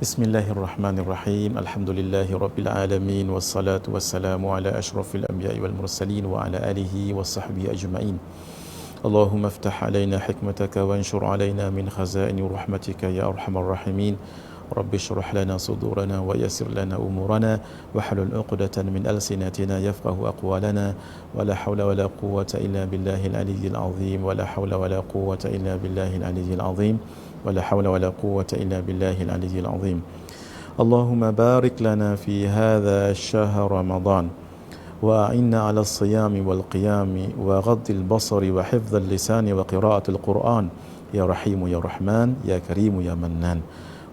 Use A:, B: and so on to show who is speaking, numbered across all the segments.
A: Bismillahirrahmanirrahim. Alhamdulillahirabbil alamin wassalatu wassalamu ala asyrafil anbiya'i wal mursalin wa ala alihi washabbihi ajma'in. Allahumma iftah alaina hikmataka wanshur alaina min khazaini rahmatika ya arhamar rahimin. Rabbi shrah lana sudurana wa yassir lana umurana wahlul 'uqdatan min alsinatina yafqahu aqwalana wa la hawla wa la quwwata illa billahil aliyyil azim wa la hawla wa la quwwata illa billahil aliyyil azim. ولا حول ولا قوة إلا بالله العلي العظيم. اللهم بارك لنا في هذا الشهر رمضان وأعنا على الصيام والقيام وغض البصر وحفظ اللسان وقراءة القرآن يا رحيم يا رحمن يا كريم يا منان.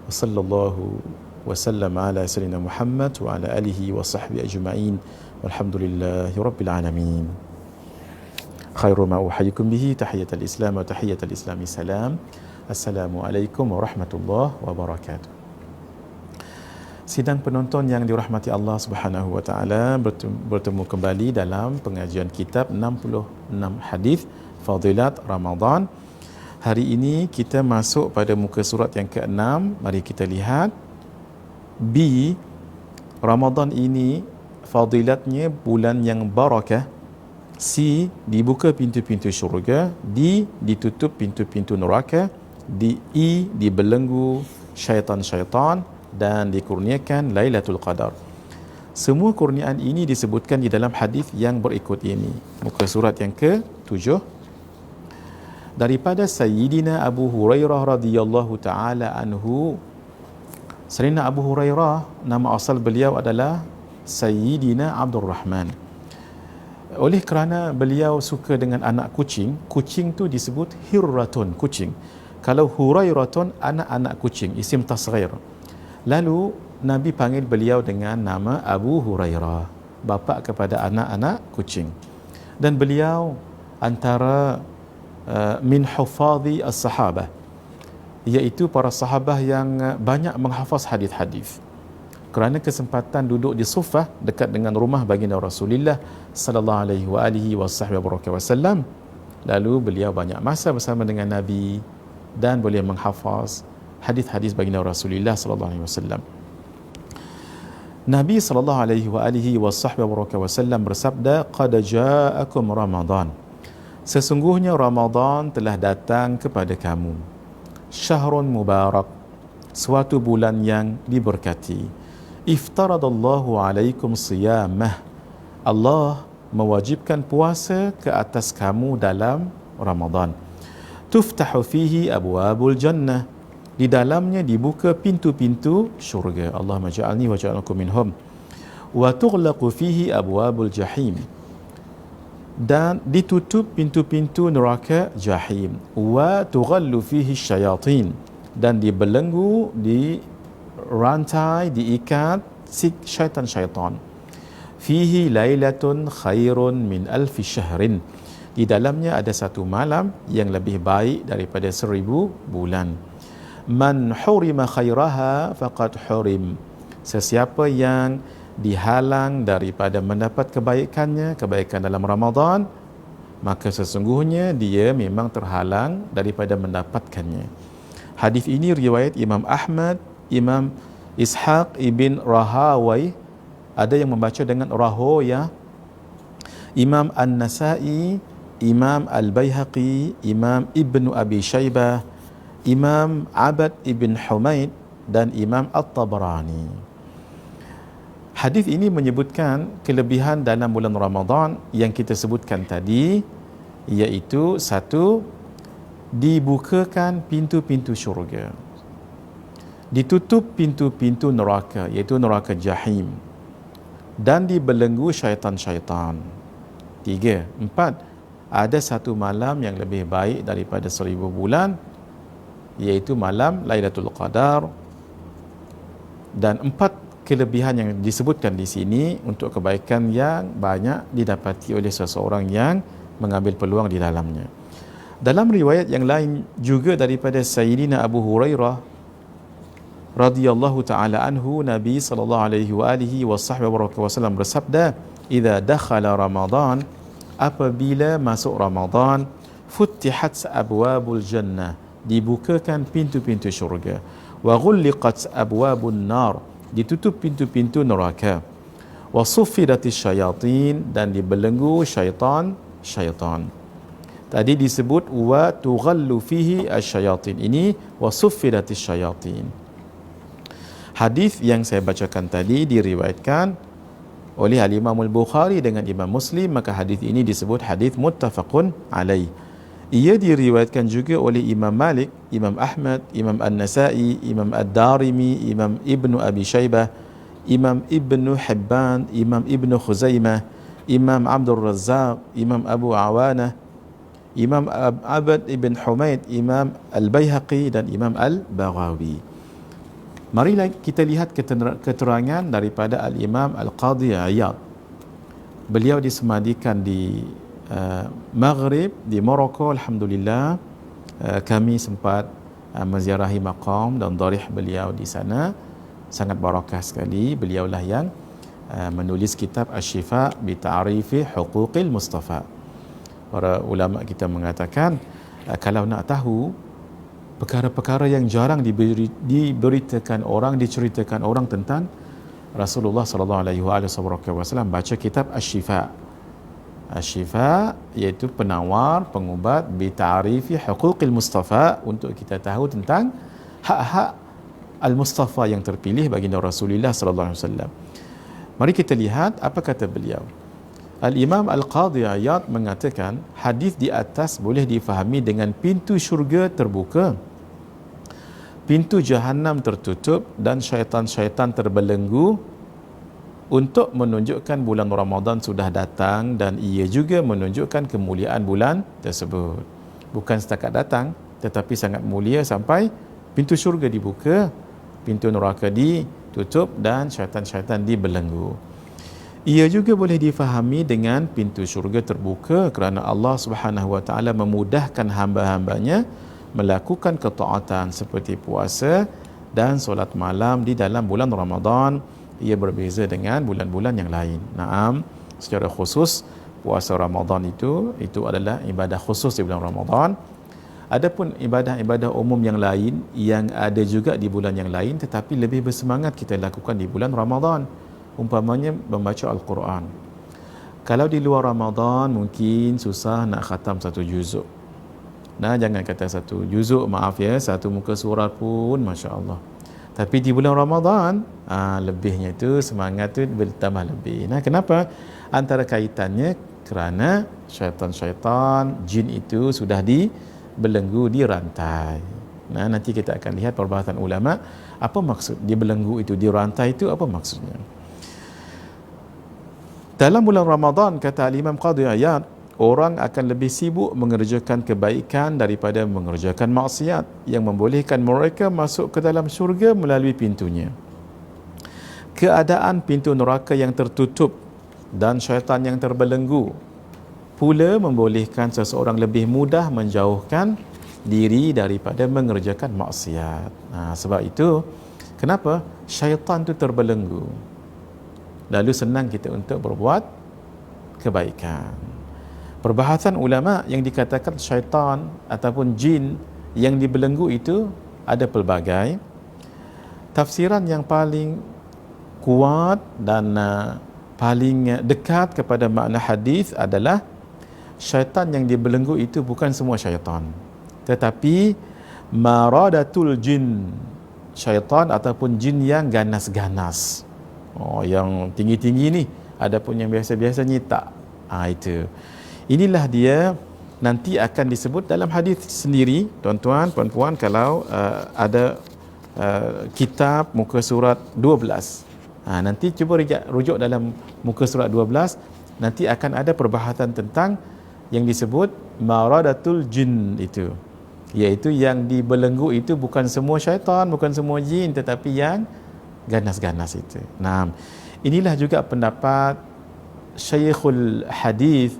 A: وصلى الله وسلم على سيدنا محمد وعلى آله وصحبه أجمعين والحمد لله رب العالمين. خير ما أحييكم به تحية الإسلام وتحية الإسلام سلام. Assalamualaikum warahmatullahi wabarakatuh. Sidang penonton yang dirahmati Allah Subhanahu wa taala, bertemu kembali dalam pengajian kitab 66 hadis Fadilat Ramadan. Hari ini kita masuk pada muka surat yang ke-6. Mari kita lihat B. Ramadan ini fadilatnya bulan yang barakah. C. Dibuka pintu-pintu syurga. D. Ditutup pintu-pintu neraka. Dibelenggu syaitan-syaitan dan dikurniakan Lailatul Qadar. Semua kurniaan ini disebutkan di dalam hadis yang berikut ini. Muka surat yang ke-7 daripada Sayyidina Abu Hurairah radhiyallahu taala anhu. Sayyidina Abu Hurairah, nama asal beliau adalah Sayyidina Abdul Rahman. Oleh kerana beliau suka dengan anak kucing, kucing tu disebut hirratun, kucing. Kalau Hurairatun, anak-anak kucing, isim tasghir. Lalu Nabi panggil beliau dengan nama Abu Hurairah, bapa kepada anak-anak kucing. Dan beliau antara min hufadhi as-sahabah, iaitu para sahabah yang banyak menghafaz hadis-hadis. Kerana kesempatan duduk di Sufah dekat dengan rumah baginda Rasulullah sallallahu alaihi wasallam, lalu beliau banyak masa bersama dengan Nabi dan boleh menghafaz hadis-hadis baginda Rasulullah sallallahu alaihi wasallam. Nabi sallallahu alaihi wasallam bersabda, "Qad ja'akum Ramadan." Sesungguhnya Ramadan telah datang kepada kamu. Syahrun mubarak, suatu bulan yang diberkati. Iftaradallahu alaikum siyamah. Allah mewajibkan puasa ke atas kamu dalam Ramadan. Tuftahu fihi abwabul jannah. Di dalamnya dibuka pintu-pintu syurga. Allahumma ja'alni wa ja'alnakum minhum. Wa tughlaqu fihi abwabul jahim. Dan ditutup pintu-pintu neraka jahim. Wa tughallu fihi syayatin. Dan dibelenggu, dirantai, diikat syaitan-syaitan. Fihi lailatun khairun min alfi syahrin. Di dalamnya ada satu malam yang lebih baik daripada 1000 bulan. Man hurima khairaha faqad hurim. Sesiapa yang dihalang daripada mendapat kebaikannya, kebaikan dalam Ramadan, maka sesungguhnya dia memang terhalang daripada mendapatkannya. Hadis ini riwayat Imam Ahmad, Imam Ishaq ibn Rahawai, ada yang membaca dengan Rahoya, Imam An-Nasai, Imam Al-Baihaqi, Imam Ibn Abi Shaybah, Imam Abad Ibn Humaid dan Imam At-Tabarani. Hadis ini menyebutkan kelebihan dalam bulan Ramadan yang kita sebutkan tadi, iaitu satu, dibukakan pintu-pintu syurga, ditutup pintu-pintu neraka, iaitu neraka jahim, dan dibelenggu syaitan-syaitan. 3, 4, ada satu malam yang lebih baik daripada 1000 bulan, iaitu malam Lailatul Qadar. Dan 4 kelebihan yang disebutkan di sini untuk kebaikan yang banyak didapati oleh seseorang yang mengambil peluang di dalamnya. Dalam riwayat yang lain juga daripada Sayyidina Abu Hurairah radhiyallahu taala anhu, Nabi sallallahu alaihi wasallam bersabda, "Idza dakhala Ramadan," apabila masuk Ramadan, futtihat abwabul jannah, dibukakan pintu-pintu syurga, wa ghulliqat abwabun nar, ditutup pintu-pintu neraka, wa suffidatis syayatin, dan dibelenggu syaitan. Tadi disebut wa tughallu fihi asyayatin, ini wa suffidatis syayatin. Hadis yang saya bacakan tadi diriwayatkan oleh Al-Imam Al-Bukhari dengan Imam Muslim, maka hadis ini disebut hadis muttafaqun alaih. Ia diriwayatkan juga oleh Imam Malik, Imam Ahmad, Imam An-Nasai, Imam Ad-Darimi, Imam Ibnu Abi Shaybah, Imam Ibnu Hibban, Imam Ibnu Khuzaimah, Imam Abdul Razzaq, Imam Abu Awanah, Imam Abd ibn Humaid, Imam Al-Baihaqi dan Imam Al-Baghawi. Marilah kita lihat keterangan daripada Al-Imam Al-Qadhi Iyad. Beliau disemadikan di Maghrib, di Morocco. Alhamdulillah, kami sempat menziarahi maqam dan darih beliau di sana. Sangat barakah sekali. Beliaulah yang menulis kitab Asy-Syifa bi Ta'rifi Huquqil Mustafa. Para ulama kita mengatakan, kalau nak tahu perkara-perkara yang jarang diberitakan orang, diceritakan orang tentang Rasulullah sallallahu alaihi wasallam, baca kitab Asy-Syifa. Asy-Syifa iaitu penawar, pengubat bi ta'rifi huquqil Mustafa, untuk kita tahu tentang hak-hak Al-Mustafa yang terpilih baginda Rasulullah sallallahu alaihi wasallam. Mari kita lihat apa kata beliau. Al-Imam Al-Qadhi Iyad mengatakan, hadis di atas boleh difahami dengan pintu syurga terbuka, pintu Jahannam tertutup, dan syaitan-syaitan terbelenggu, untuk menunjukkan bulan Ramadan sudah datang, dan ia juga menunjukkan kemuliaan bulan tersebut. Bukan setakat datang, tetapi sangat mulia sampai pintu syurga dibuka, pintu neraka ditutup, dan syaitan-syaitan dibelenggu. Ia juga boleh difahami dengan pintu syurga terbuka kerana Allah Subhanahu wa taala memudahkan hamba-hambanya melakukan ketaatan seperti puasa dan solat malam di dalam bulan Ramadan. Ia berbeza dengan bulan-bulan yang lain. Naam, secara khusus puasa Ramadan itu adalah ibadah khusus di bulan Ramadan. Adapun ibadah-ibadah umum yang lain yang ada juga di bulan yang lain tetapi lebih bersemangat kita lakukan di bulan Ramadan. Umpamanya membaca Al-Quran. Kalau di luar Ramadan mungkin susah nak khatam satu juzuk. Nah, jangan kata satu juzuk, maaf ya, satu muka surat pun Masya Allah. Tapi di bulan Ramadan, lebihnya tu, semangat tu bertambah lebih. Nah, kenapa? Antara kaitannya kerana syaitan-syaitan, jin itu sudah dibelenggu, dirantai. Nah, nanti kita akan lihat perbahasan ulama, apa maksud dibelenggu itu, dirantai itu apa maksudnya. Dalam bulan Ramadan, kata Imam Qadhi Iyad, orang akan lebih sibuk mengerjakan kebaikan daripada mengerjakan maksiat yang membolehkan mereka masuk ke dalam syurga melalui pintunya. Keadaan pintu neraka yang tertutup dan syaitan yang terbelenggu pula membolehkan seseorang lebih mudah menjauhkan diri daripada mengerjakan maksiat. Sebab itu, kenapa syaitan itu terbelenggu? Lalu senang kita untuk berbuat kebaikan. Perbahasan ulama yang dikatakan syaitan ataupun jin yang dibelenggu itu ada pelbagai. Tafsiran yang paling kuat dan paling dekat kepada makna hadis adalah syaitan yang dibelenggu itu bukan semua syaitan, tetapi maradatul jin, syaitan ataupun jin yang ganas-ganas. Yang tinggi-tinggi ni, adapun yang biasa-biasanya tak. Itu. Inilah dia nanti akan disebut dalam hadis sendiri, tuan-tuan, puan-puan, kalau ada kitab muka surat 12. Nanti cuba rujuk dalam muka surat 12, nanti akan ada perbahasan tentang yang disebut maradatul jin itu. Iaitu yang dibelenggu itu bukan semua syaitan, bukan semua jin, tetapi yang ganas-ganas itu. Nah, inilah juga pendapat Syekhul Hadis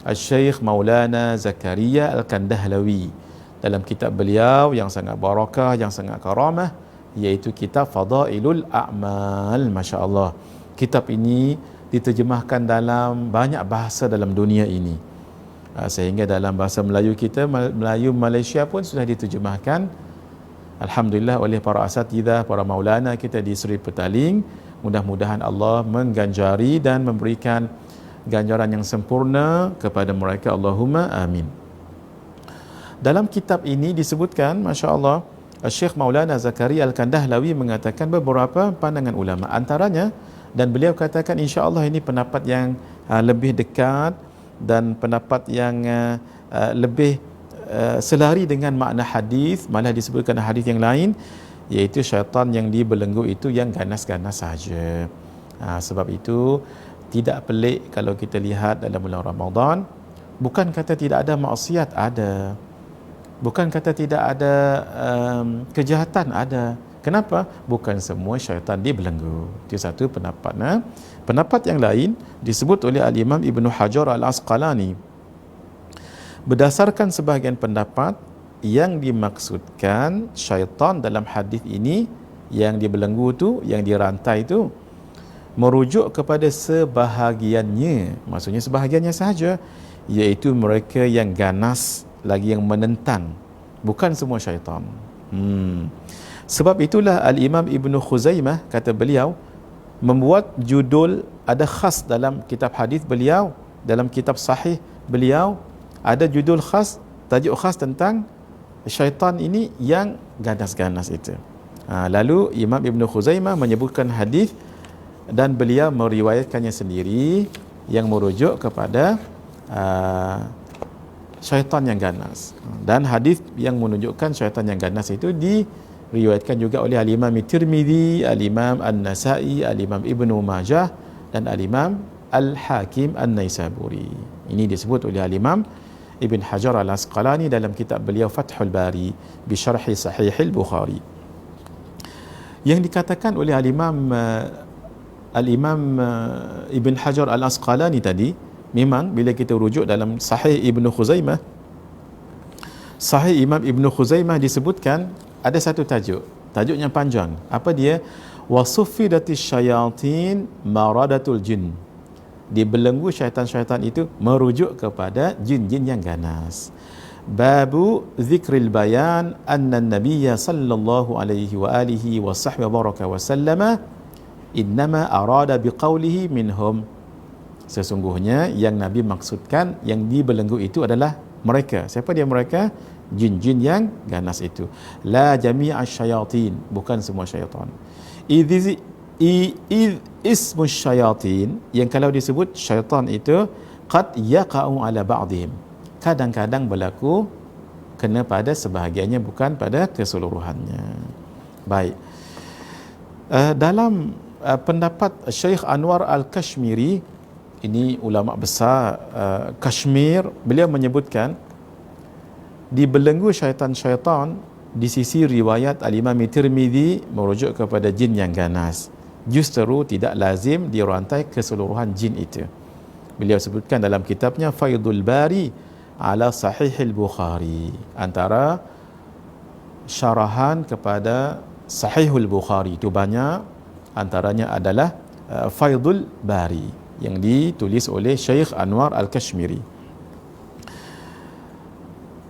A: Al-Syekh Maulana Zakaria Al-Kandahlawi dalam kitab beliau yang sangat barakah, yang sangat karamah, iaitu kitab Fadailul A'mal. Masya Allah, kitab ini diterjemahkan dalam banyak bahasa dalam dunia ini, sehingga dalam bahasa Melayu kita, Melayu Malaysia pun sudah diterjemahkan Alhamdulillah oleh para asatidzah, para maulana kita di Seri Petaling, mudah-mudahan Allah mengganjari dan memberikan ganjaran yang sempurna kepada mereka. Allahumma amin. Dalam kitab ini disebutkan, masya-Allah, Syekh Maulana Zakaria Al-Kandahlawi mengatakan beberapa pandangan ulama. Antaranya, dan beliau katakan insya-Allah ini pendapat yang lebih dekat dan pendapat yang lebih selari dengan makna hadis, malah disebutkan hadis yang lain, iaitu syaitan yang dibelenggu itu yang ganas-ganas saja. Sebab itu tidak pelik kalau kita lihat dalam bulan Ramadan, bukan kata tidak ada maksiat, ada. Bukan kata tidak ada kejahatan, ada. Kenapa? Bukan semua syaitan dibelenggu. Itu satu pendapat. Pendapat yang lain disebut oleh Al-Imam Ibn Hajar Al-Asqalani. Berdasarkan sebahagian pendapat, yang dimaksudkan syaitan dalam hadis ini, yang dibelenggu tu, yang dirantai tu, merujuk kepada sebahagiannya. Maksudnya sebahagiannya sahaja, iaitu mereka yang ganas, lagi yang menentang, bukan semua syaitan. Sebab itulah Al-Imam Ibn Khuzaimah, kata beliau, membuat judul, ada khas dalam kitab hadis beliau, dalam kitab sahih beliau, ada judul khas, tajuk khas tentang syaitan ini yang ganas-ganas itu. Lalu Imam Ibn Khuzaimah menyebutkan hadis dan beliau meriwayatkannya sendiri yang merujuk kepada syaitan yang ganas. Dan hadis yang menunjukkan syaitan yang ganas itu diriwayatkan juga oleh Al-Imam Tirmidzi, Al-Imam An-Nasa'i, Al-Imam Ibnu Majah dan Al-Imam Al-Hakim An-Naisaburi. Ini disebut oleh Al-Imam Ibn Hajar Al-Asqalani dalam kitab beliau Fathul Bari bi Syarhi Sahih Al-Bukhari. Yang dikatakan oleh Al-Imam Ibn Hajar Al-Asqalani tadi, memang bila kita rujuk dalam Sahih Ibn Khuzaimah, Sahih Imam Ibn Khuzaimah disebutkan ada satu tajuk yang panjang. Apa dia? Wasuffidatis syayatin maradatul jin. Dibelenggu syaitan-syaitan itu merujuk kepada jin-jin yang ganas. Babu zikril bayan anna nabiyya sallallahu alaihi wa alihi wa sahbihi baraka wa sallama innama arada biqaulihi minhum. Sesungguhnya yang Nabi maksudkan yang dibelenggu itu adalah mereka. Siapa dia mereka? Jin-jin yang ganas itu. La jami'a syayatin, bukan semua syaitan. Ismu syayatin, yang kalau disebut syaitan itu qad yaqa'u ala ba'dihim, kadang-kadang berlaku kena pada sebahagiannya, bukan pada keseluruhannya. Baik. Dalam pendapat Syekh Anwar Al-Kashmiri, ini ulama besar Kashmir, beliau menyebutkan dibelenggu syaitan-syaitan di sisi riwayat Al-Imam Tirmidzi merujuk kepada jin yang ganas. Justru tidak lazim dirantai keseluruhan jin itu. Beliau sebutkan dalam kitabnya Faidul Bari ala Sahih Al-Bukhari, antara syarahan kepada Sahih Al-Bukhari itu banyak, antaranya adalah Faidul Bari yang ditulis oleh Syekh Anwar Al-Kashmiri.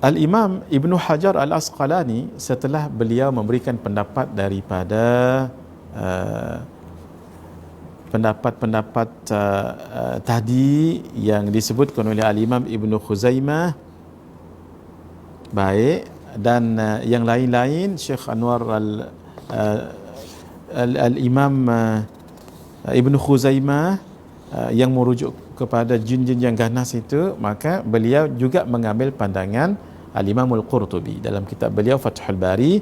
A: Al-Imam Ibn Hajar Al-Asqalani, setelah beliau memberikan pendapat daripada pendapat-pendapat tadi yang disebutkan oleh Al-Imam Ibn Khuzaimah, baik, dan yang lain-lain, Syekh Anwar Al-Imam Ibn Khuzaimah yang merujuk kepada jin-jin yang ganas itu, maka beliau juga mengambil pandangan Al-Imam Al-Qurtubi dalam kitab beliau Fathul Bari.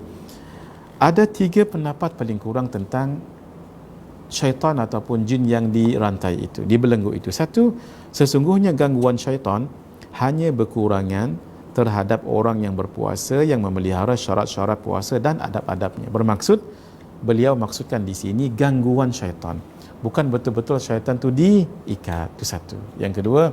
A: Ada 3 pendapat paling kurang tentang syaitan ataupun jin yang dirantai itu, dibelenggu itu. Satu, sesungguhnya gangguan syaitan hanya berkurangan terhadap orang yang berpuasa, yang memelihara syarat-syarat puasa dan adab-adabnya. Bermaksud, beliau maksudkan di sini gangguan syaitan, bukan betul-betul syaitan tu diikat. Itu satu. Yang kedua,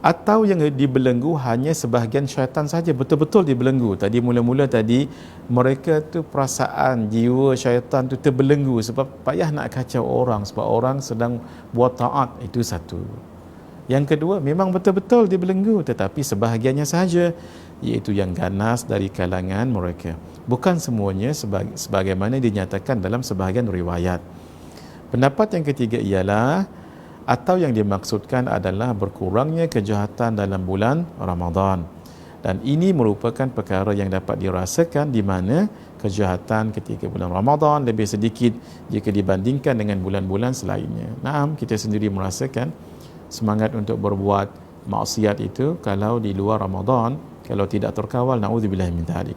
A: atau yang dibelenggu hanya sebahagian syaitan saja, betul-betul dibelenggu. Tadi mula-mula tadi mereka tu perasaan jiwa syaitan tu terbelenggu sebab payah nak kacau orang, sebab orang sedang buat taat. Itu satu. Yang kedua, memang betul-betul dibelenggu tetapi sebahagiannya sahaja, iaitu yang ganas dari kalangan mereka. Bukan semuanya sebagaimana dinyatakan dalam sebahagian riwayat. Pendapat yang ketiga ialah atau yang dimaksudkan adalah berkurangnya kejahatan dalam bulan Ramadan. Dan ini merupakan perkara yang dapat dirasakan di mana kejahatan ketika bulan Ramadan lebih sedikit jika dibandingkan dengan bulan-bulan selainnya. Naam, kita sendiri merasakan semangat untuk berbuat maksiat itu kalau di luar Ramadan, kalau tidak terkawal, na'udzubillah min dzalik.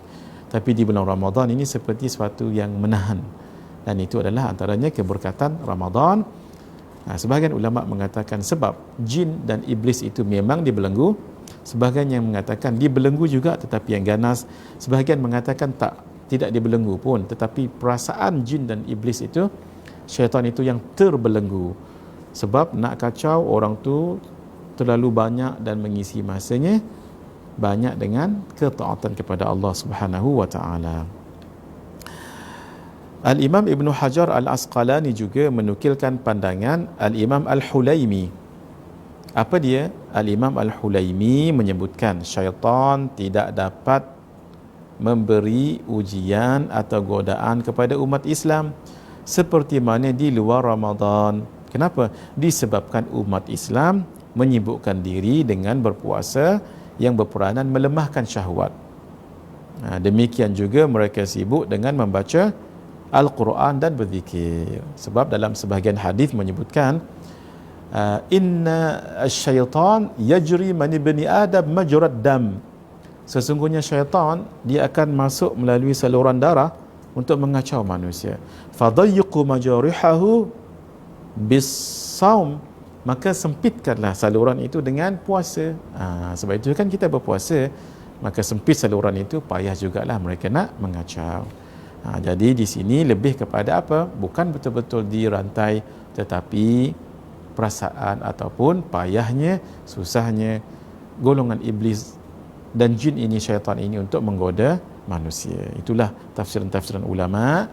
A: Tapi di bulan Ramadan ini seperti sesuatu yang menahan. Dan itu adalah antaranya keberkatan Ramadan. Sebahagian ulama mengatakan sebab jin dan iblis itu memang dibelenggu. Sebahagian yang mengatakan dibelenggu juga tetapi yang ganas. Sebahagian mengatakan tidak dibelenggu pun, tetapi perasaan jin dan iblis itu, syaitan itu yang terbelenggu. Sebab nak kacau orang tu terlalu banyak dan mengisi masanya banyak dengan ketaatan kepada Allah Subhanahu wa taala. Al-Imam Ibn Hajar Al-Asqalani juga menukilkan pandangan Al-Imam Al-Hulaimi. Apa dia? Al-Imam Al-Hulaimi menyebutkan syaitan tidak dapat memberi ujian atau godaan kepada umat Islam seperti mana di luar Ramadan. Kenapa? Disebabkan umat Islam menyibukkan diri dengan berpuasa yang berperanan melemahkan syahwat. Demikian juga mereka sibuk dengan membaca Al-Quran dan berzikir. Sebab dalam sebahagian hadis menyebutkan inna syaitan yajri man ibni adam majrad dam. Sesungguhnya syaitan dia akan masuk melalui saluran darah untuk mengacau manusia. Fadayyiqu majarihahu bis-saum, maka sempitkanlah saluran itu dengan puasa. Sebab itu kan kita berpuasa, maka sempit saluran itu, payah jugalah mereka nak mengacau. Jadi di sini lebih kepada apa? Bukan betul-betul dirantai, tetapi perasaan ataupun payahnya, susahnya golongan iblis dan jin ini, syaitan ini untuk menggoda manusia. Itulah tafsiran-tafsiran ulama.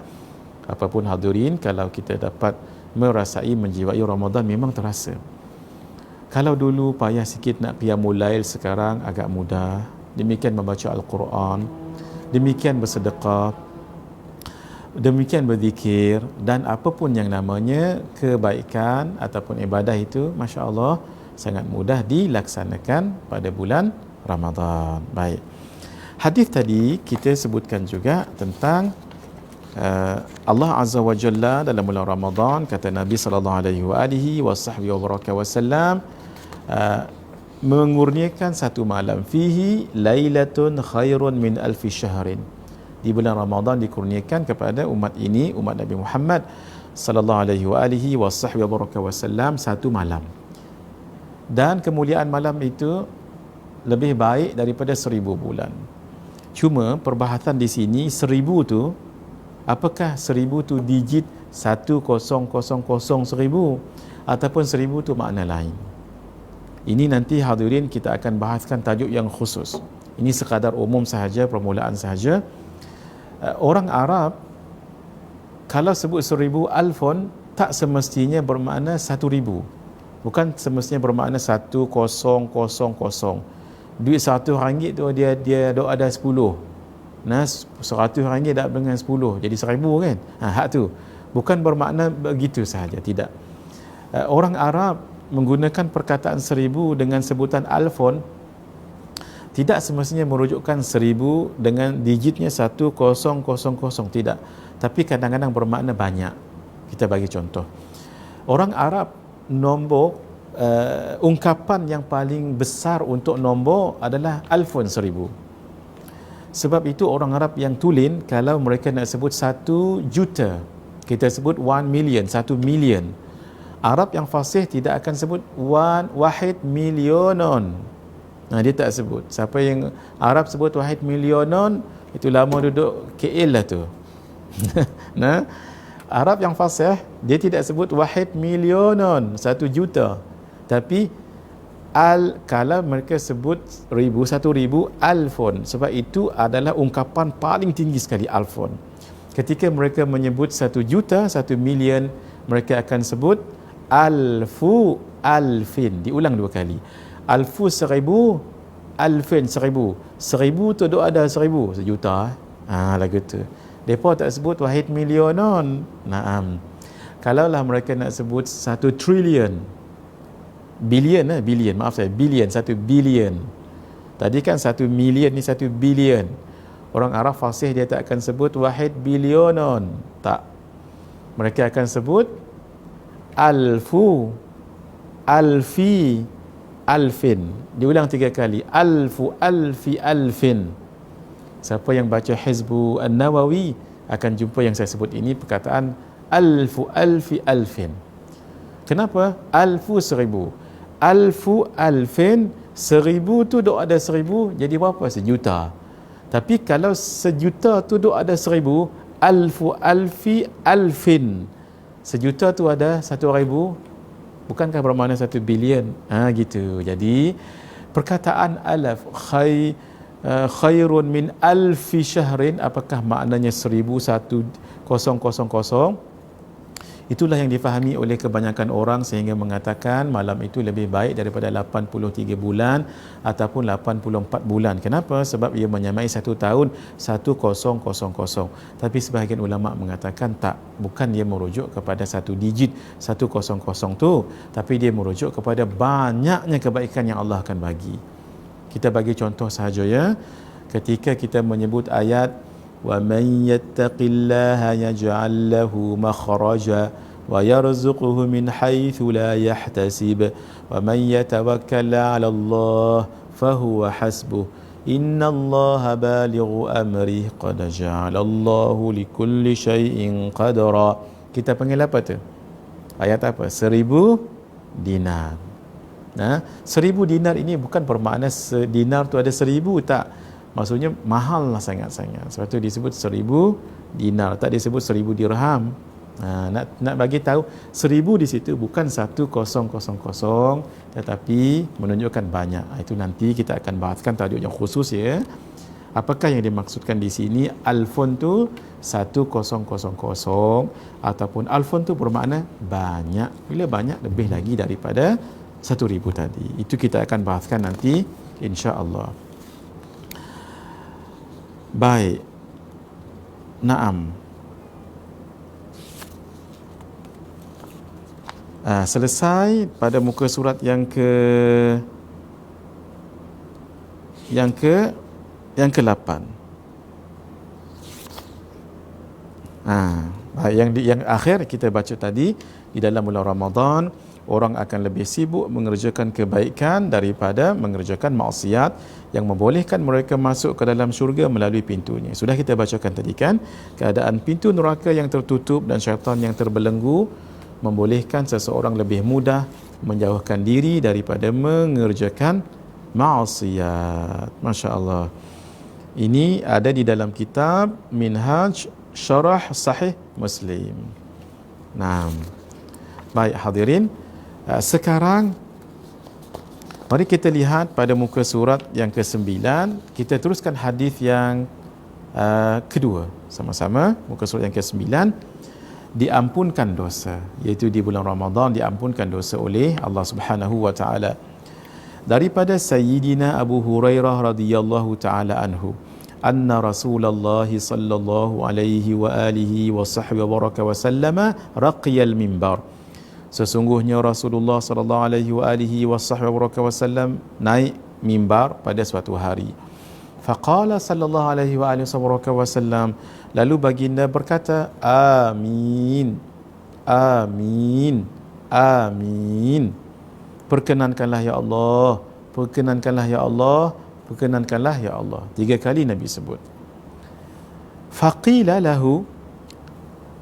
A: Apapun hadirin, kalau kita dapat merasai, menjiwai Ramadan memang terasa. Kalau dulu payah sikit nak qiyamul lail, sekarang agak mudah. Demikian membaca Al-Quran, demikian bersedekah, demikian berzikir, dan apapun yang namanya kebaikan ataupun ibadah itu, Masya Allah, sangat mudah dilaksanakan pada bulan Ramadan. Baik. Hadis tadi kita sebutkan juga tentang Allah Azza wa Jalla dalam bulan Ramadan, kata Nabi SAW, mengurniakan satu malam, fihi lailatun khairun min alfi syahrin. Di bulan Ramadan dikurniakan kepada umat ini, umat Nabi Muhammad SAW, satu malam. Dan kemuliaan malam itu lebih baik daripada 1000 bulan. Cuma perbahasan di sini 1000 tu, apakah 1000 tu digit 1000 ataupun 1000 tu makna lain? Ini nanti hadirin kita akan bahaskan tajuk yang khusus. Ini sekadar umum sahaja, permulaan sahaja. Orang Arab kalau sebut 1000 alfon, tak semestinya bermakna 1000. Bukan semestinya bermakna 1000. Duit RM1 tu dia ada 10. Nah, RM100 dah dengan 10, jadi 1000 kan? Hak tu. Bukan bermakna begitu sahaja, tidak. Orang Arab menggunakan perkataan 1000 dengan sebutan alfon, tidak semestinya merujukkan 1000 dengan digitnya 1000, tidak. Tapi kadang-kadang bermakna banyak. Kita bagi contoh. Orang Arab nombor ungkapan yang paling besar untuk nombor adalah alfon, 1000. Sebab itu orang Arab yang tulen, kalau mereka nak sebut 1 juta, kita sebut 1 million, 1 million. Arab yang fasih tidak akan sebut wahid milionon. Dia tak sebut. Siapa yang Arab sebut wahid milionon, itu lama duduk KL lah tu. Nah, Arab yang fasih, dia tidak sebut wahid milionon, 1 juta. Tapi kalau mereka sebut 1000 alfon, sebab itu adalah ungkapan paling tinggi sekali, alfon. Ketika mereka menyebut 1 juta, 1 million, mereka akan sebut alfu alfin. Diulang 2 kali. Alfu 1000, alfin 1000. 1000 tu ada 1000, 1 juta. Lagu tu. Mereka tak sebut wahid milionon. Naam. Kalaulah mereka nak sebut 1 trilion, bilion, maaf saya, bilion, 1 bilion. Tadi kan 1 million, ni 1 bilion. Orang Arab fasih dia tak akan sebut wahid bilionon. Tak. Mereka akan sebut alfu, alfi, alfin. Diulang 3 kali. Alfu, alfi, alfin. Siapa yang baca Hizbu An-Nawawi akan jumpa yang saya sebut ini perkataan alfu, alfi, alfin. Kenapa? Alfu, 1000. Alfu, alfin, 1000 tu duk ada 1000, jadi berapa? 1,000,000. Tapi kalau 1,000,000 tu duk ada 1000, alfu, alfi, alfin, 1,000,000 tu ada 1,000, bukankah bermakna 1 bilion? Gitu. Jadi perkataan alaf khairun min alfi syahrin, apakah maknanya 1,000? Itulah yang difahami oleh kebanyakan orang sehingga mengatakan malam itu lebih baik daripada 83 bulan ataupun 84 bulan. Kenapa? Sebab ia menyamai 1 tahun 1000. Tapi sebahagian ulama mengatakan tak, bukan dia merujuk kepada 1 digit 100 tu, tapi dia merujuk kepada banyaknya kebaikan yang Allah akan bagi. Kita bagi contoh sahaja ya. Ketika kita menyebut ayat وَمَنْ يَتَّقِ اللَّهَ يَجْعَلْ لَهُ مَخْرَجًا وَيَرْزُقْهُ مِنْ حَيْثُ لَا يَحْتَسِبُ وَمَنْ يَتَوَكَّلْ عَلَى اللَّهِ فَهُوَ حَسْبُهُ إِنَّ اللَّهَ بَالِغُ أَمْرِهِ قَدْ جَعَلَ اللَّهُ لِكُلِّ شَيْءٍ قَدْرًا. Kita panggil apa tu? Ayat apa? 1,000 dinar. 1,000 dinar ini bukan bermakna dinar tu ada 1,000, tak. Maksudnya mahal lah sangat-sangat. Sebab tu disebut 1,000 dinar, tak disebut 1,000 dirham. Nak bagi tahu 1,000 di situ bukan 1,000, tetapi menunjukkan banyak. Itu nanti kita akan bahaskan tajuk yang khusus ya. Apakah yang dimaksudkan di sini? Alfun tu 1,000 ataupun alfun tu bermakna banyak. Bila banyak lebih lagi daripada 1,000 tadi. Itu kita akan bahaskan nanti insya-Allah. Baik. Naam. Selesai pada muka surat yang ke-8. Baik, yang akhir kita baca tadi, di dalam bulan Ramadan orang akan lebih sibuk mengerjakan kebaikan daripada mengerjakan maksiat yang membolehkan mereka masuk ke dalam syurga melalui pintunya. Sudah kita bacakan tadi kan, keadaan pintu neraka yang tertutup dan syaitan yang terbelenggu membolehkan seseorang lebih mudah menjauhkan diri daripada mengerjakan maksiat. Masya Allah. Ini ada di dalam kitab Minhaj Syarah Sahih Muslim. Nah, baik hadirin, sekarang mari kita lihat pada muka surat yang ke-9. Kita teruskan hadis yang kedua sama-sama. Muka surat yang ke-9, diampunkan dosa, iaitu di bulan Ramadan diampunkan dosa oleh Allah Subhanahu wa taala. Daripada Sayyidina Abu Hurairah radhiyallahu taala anhu, anna Rasulullah sallallahu alaihi wa alihi wa sahbihi wa baraka wa sallama raqiyal mimbar. Sesungguhnya Rasulullah sallallahu alaihi wa alihi wa sahbihi wa baraka wa sallam naik mimbar pada suatu hari. Faqala sallallahu alaihi wa alihi wa sallam, lalu baginda berkata, amin, amin, amin. Perkenankanlah ya Allah, perkenankanlah ya Allah, perkenankanlah ya Allah. 3 kali Nabi sebut. Faqila lahu,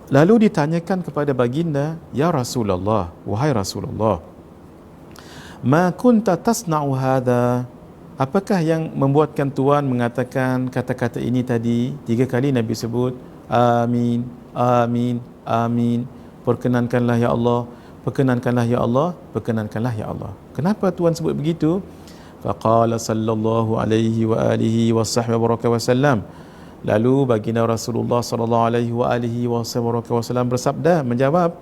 A: lalu ditanyakan kepada baginda, ya Rasulullah, wahai Rasulullah, ma kunta tasna'u hadha, apakah yang membuatkan Tuhan mengatakan kata-kata ini tadi? 3 kali Nabi sebut amin, amin, amin. Perkenankanlah ya Allah, perkenankanlah ya Allah, perkenankanlah ya Allah. Kenapa Tuhan sebut begitu? Faqala sallallahu alaihi wa alihi wa sahbihi wa sallam, lalu baginda Rasulullah sallallahu alaihi wa alihi wa sallam bersabda, menjawab,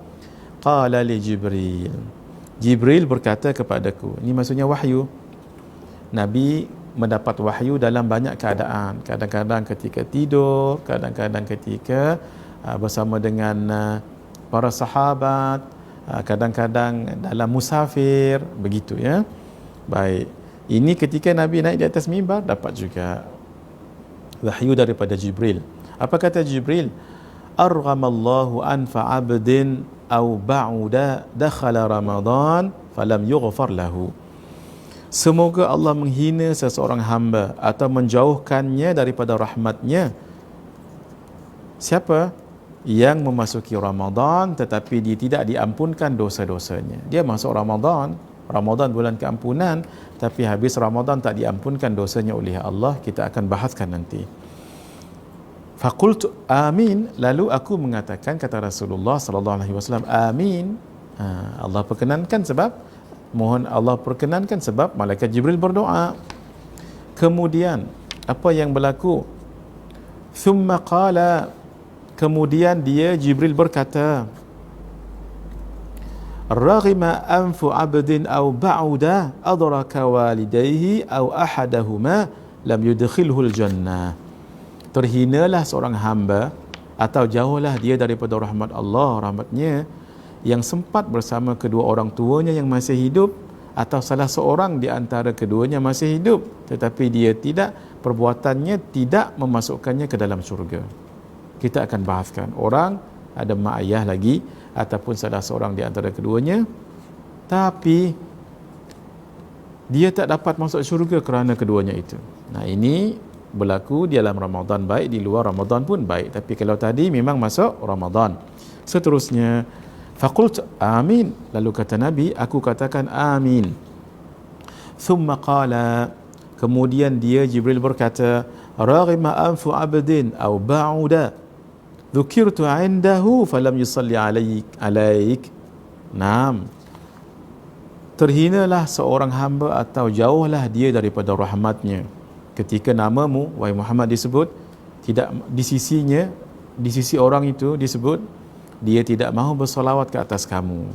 A: qala li Jibril, Jibril berkata kepadaku. Ini maksudnya wahyu. Nabi mendapat wahyu dalam banyak keadaan. Kadang-kadang ketika tidur, kadang-kadang ketika bersama dengan para sahabat, kadang-kadang dalam musafir, begitu ya. Baik, ini ketika Nabi naik di atas mimbar dapat juga wahyu daripada Jibril. Apa kata Jibril? Arghamallahu anfa 'abdin aw ba'uda dakhala Ramadan falam yughfar lahu. Semoga Allah menghina seseorang hamba atau menjauhkannya daripada rahmatnya. Siapa yang memasuki Ramadan tetapi dia tidak diampunkan dosa-dosanya? Dia masuk Ramadan, Ramadan bulan keampunan, tapi habis Ramadan tak diampunkan dosanya oleh Allah. Kita akan bahaskan nanti. Faqultu amin, lalu aku mengatakan, kata Rasulullah sallallahu alaihi wasallam, amin. Allah perkenankan sebab mohon Allah perkenankan sebab malaikat Jibril berdoa. Kemudian apa yang berlaku? Thumma qala, kemudian dia Jibril berkata, raghima anfu 'abdin aw ba'uda adraka walidayhi aw ahadahuma lam yudkhilhul jannah. Terhinalah seorang hamba atau jauhlah dia daripada rahmat Allah, rahmatnya, yang sempat bersama kedua orang tuanya yang masih hidup atau salah seorang di antara keduanya masih hidup tetapi dia tidak, perbuatannya tidak memasukkannya ke dalam syurga. Kita akan bahaskan orang ada mak ayah lagi ataupun salah seorang di antara keduanya tapi dia tak dapat masuk syurga kerana keduanya itu. Nah, ini berlaku di dalam Ramadan baik, di luar Ramadan pun baik, tapi kalau tadi memang masuk Ramadan. Seterusnya faqult amin, lalu kata Nabi, aku katakan amin. Thumma qala, kemudian dia Jibril berkata, raghima anfu 'abdin aw ba'uda dzukirtu 'indahu falam yusalli alaik. Naam, terhinalah seorang hamba atau jauhlah dia daripada rahmatnya ketika namamu wahai Muhammad disebut, tidak di sisinya, di sisi orang itu disebut, dia tidak mahu bersolawat ke atas kamu.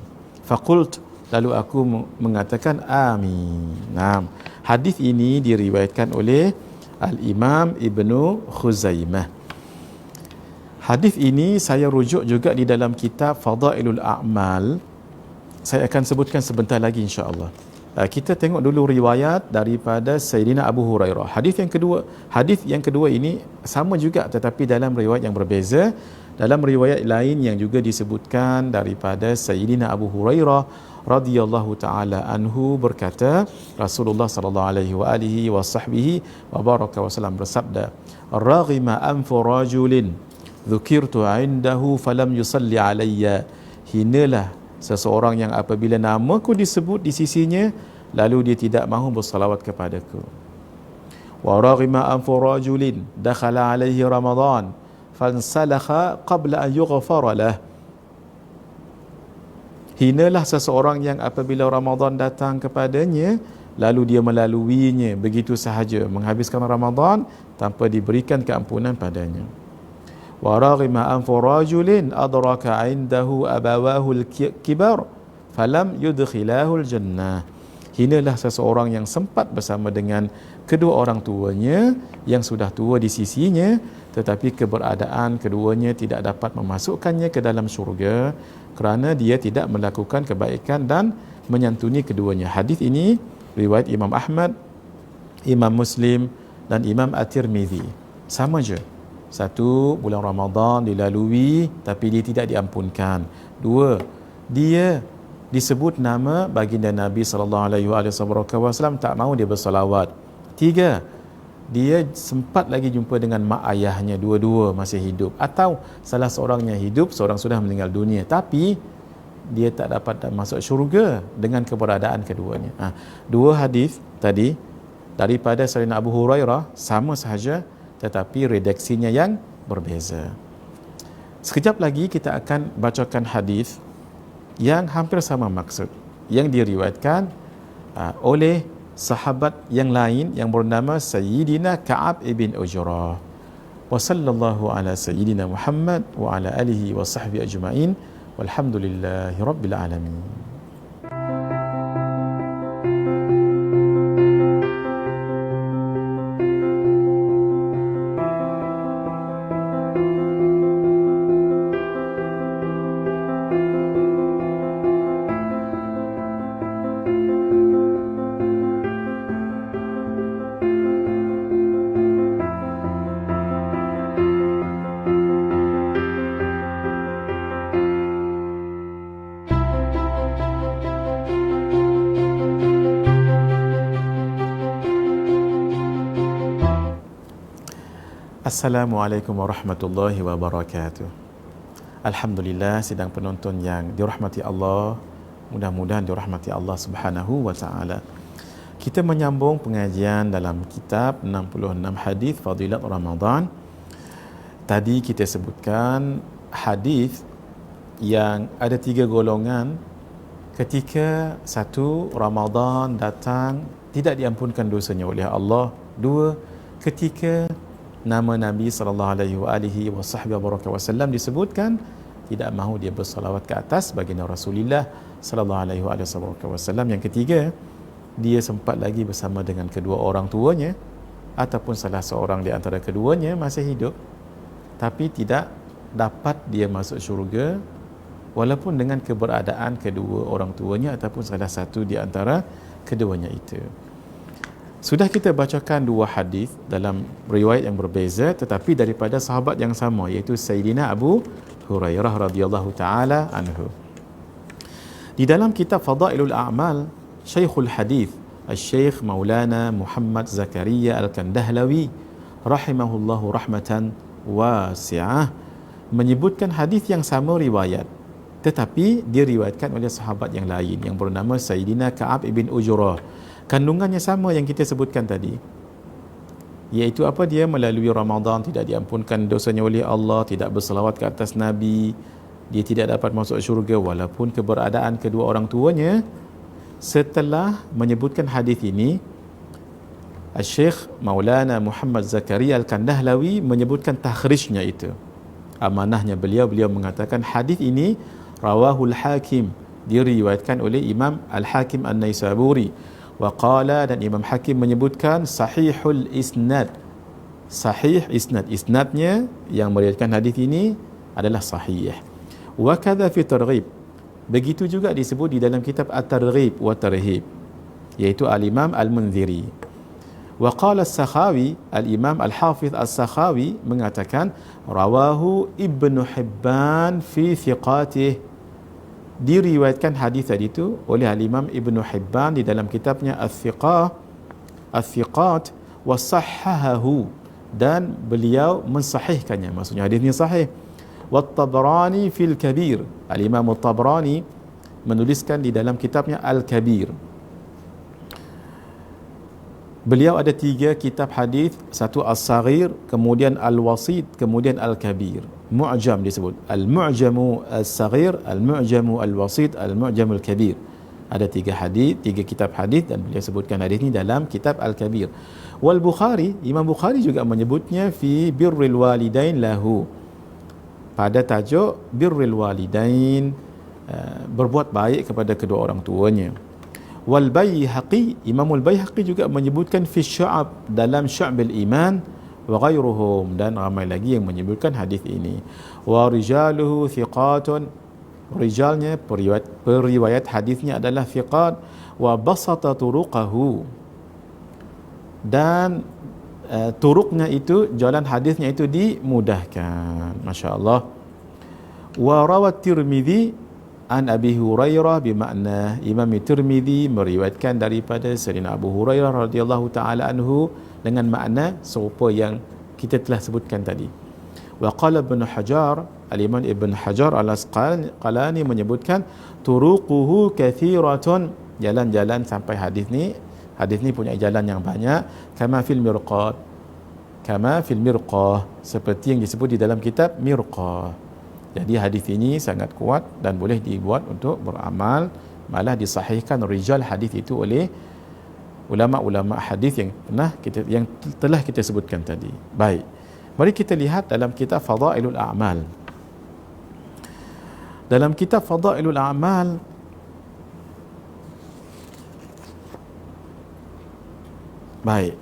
A: Faqult, lalu aku mengatakan amin. Nah, hadis ini diriwayatkan oleh Al-Imam Ibnu Khuzaimah. Hadis ini saya rujuk juga di dalam kitab Fadailul A'mal. Saya akan sebutkan sebentar lagi insya-Allah. Kita tengok dulu riwayat daripada Sayyidina Abu Hurairah. Hadis yang kedua ini sama juga tetapi dalam riwayat yang berbeza. Dalam riwayat lain yang juga disebutkan daripada Sayyidina Abu Hurairah radhiyallahu taala anhu berkata, Rasulullah sallallahu alaihi wa baraka wasallam bersabda, raghima anfu rajulin dzukirtu 'indahu falam yusalli alayya. Hinalah seseorang yang apabila namaku disebut di sisinya lalu dia tidak mahu bersalawat kepadaku. Wa raghima anfu rajulin dakhala alaihi Ramadan fansalakha qabla an yughfara lah. Hinalah seseorang yang apabila Ramadan datang kepadanya lalu dia melaluinya begitu sahaja, menghabiskan Ramadan tanpa diberikan keampunan padanya. Wa raghima anfu rajulin adraka 'indahu abawahu al-kibar falam yudkhilahu al-jannah. Hinalah seseorang yang sempat bersama dengan kedua orang tuanya yang sudah tua di sisinya tetapi keberadaan keduanya tidak dapat memasukkannya ke dalam syurga kerana dia tidak melakukan kebaikan dan menyantuni keduanya. Hadis ini riwayat Imam Ahmad, Imam Muslim dan Imam At-Tirmizi. Sama je. Satu, bulan Ramadan dilalui tapi dia tidak diampunkan. Dua, dia disebut nama baginda Nabi sallallahu alaihi wasallam tak mahu dia bersolawat. Tiga, dia sempat lagi jumpa dengan mak ayahnya, dua-dua masih hidup atau salah seorangnya hidup, seorang sudah meninggal dunia tapi dia tak dapat masuk syurga dengan keberadaan keduanya. Dua hadis tadi daripada Sayyidina Abu Hurairah sama sahaja tetapi redaksinya yang berbeza. Sekejap lagi kita akan bacakan hadis yang hampir sama maksud yang diriwayatkan oleh sahabat yang lain yang bernama Sayyidina Ka'ab ibn Ujrah. Wa sallallahu ala Sayyidina Muhammad wa ala alihi wa sahbihi ajma'in walhamdulillahi rabbil alamin. Assalamualaikum warahmatullahi wabarakatuh. Alhamdulillah, sidang penonton yang dirahmati Allah, mudah-mudahan dirahmati Allah Subhanahu wa taala. Kita menyambung pengajian dalam kitab 66 hadis Fadilat Ramadan. Tadi kita sebutkan hadis yang ada 3 golongan ketika satu, Ramadan datang tidak diampunkan dosanya oleh Allah. 2, ketika nama Nabi SAW disebutkan, tidak mahu dia bersalawat ke atas baginda Rasulullah SAW. Yang ketiga, dia sempat lagi bersama dengan kedua orang tuanya ataupun salah seorang di antara keduanya masih hidup, tapi tidak dapat dia masuk syurga walaupun dengan keberadaan kedua orang tuanya ataupun salah satu di antara keduanya itu. Sudah kita bacakan 2 hadis dalam riwayat yang berbeza tetapi daripada sahabat yang sama, iaitu Sayyidina Abu Hurairah radhiyallahu taala anhu. Di dalam kitab Fadailul A'mal, Syekhul Hadis Al-Syekh Maulana Muhammad Zakaria Al-Kandahlawi rahimahullahu rahmatan wasi'ah menyebutkan hadis yang sama riwayat, tetapi diriwayatkan oleh sahabat yang lain yang bernama Sayyidina Ka'ab ibn Ujrah. Kandungannya sama yang kita sebutkan tadi, iaitu apa? Dia melalui Ramadan tidak diampunkan dosanya oleh Allah, tidak berselawat ke atas Nabi, dia tidak dapat masuk syurga walaupun keberadaan kedua orang tuanya. Setelah menyebutkan hadis ini, Syekh Maulana Muhammad Zakaria Al-Kandahlawi menyebutkan takhrijnya itu, amanahnya beliau mengatakan hadis ini rawahul Hakim, diriwayatkan oleh Imam Al-Hakim An-Naisaburi. Waqala, dan Imam Hakim menyebutkan sahihul isnad, sahih isnad, isnadnya yang meriwayatkan hadis ini adalah sahih. Wa kadza fi targhib, begitu juga disebut di dalam kitab At-Targhib wa Tarhib, iaitu Al-Imam Al-Munziri. Wa qala As-Sakhawi, Al-Imam Al-Hafiz As-Sakhawi mengatakan rawahu Ibnu Hibban fi thiqatih, diriwayatkan hadis tadi itu oleh Al-Imam Ibnu Hibban di dalam kitabnya Al-Thiqat wa sahhahahu, dan beliau mensahihkannya, maksudnya hadis ini sahih. Wa Tabrani fil Kabir, Al-Imam At-Tabrani menuliskan di dalam kitabnya Al-Kabir. Beliau ada 3 kitab hadis, satu As-Saghir, kemudian Al-Wasit, kemudian Al-Kabir. Mu'jam disebut, Al-Mu'jamu Al-Saghir, Al-Mu'jamu Al-Wasit, Al-Mu'jamu Al-Kabir. Ada 3 hadis, 3 kitab hadis, dan beliau sebutkan hadis ini dalam kitab Al-Kabir. Wal Bukhari, Imam Bukhari juga menyebutnya fi birril walidain lahu, pada tajuk birril walidain, berbuat baik kepada kedua orang tuanya. Wal Baihaqi, Imam Al-Baihaqi juga menyebutkan fi syu'ab, dalam syu'bil iman, wa ghairuhum, dan ramai lagi yang menyebutkan hadis ini. Wa rijaluhu thiqatun, rijalnya periwayat hadisnya adalah thiqat. Wa basata turuqahu, dan turuknya itu, jalan hadisnya itu dimudahkan, masya-Allah. Wa rawat Tirmidzi an Abi Hurairah bimakna, Imam Tirmidzi meriwayatkan daripada Sayyidina Abu Hurairah radhiyallahu taala anhu dengan makna serupa yang kita telah sebutkan tadi. Wa qala Ibn Hajar, Al-Imam Ibn Hajar Al-Asqalani menyebutkan turuquhu kathiratun, jalan-jalan sampai hadis ni punya jalan yang banyak. Kama fil Mirqat, seperti yang disebut di dalam kitab Mirqah. Jadi hadis ini sangat kuat dan boleh dibuat untuk beramal, malah disahihkan rijal hadis itu oleh ulama-ulama hadis yang telah kita sebutkan tadi. Baik, mari kita lihat dalam kitab Fadailul A'mal. Dalam kitab Fadailul A'mal, baik,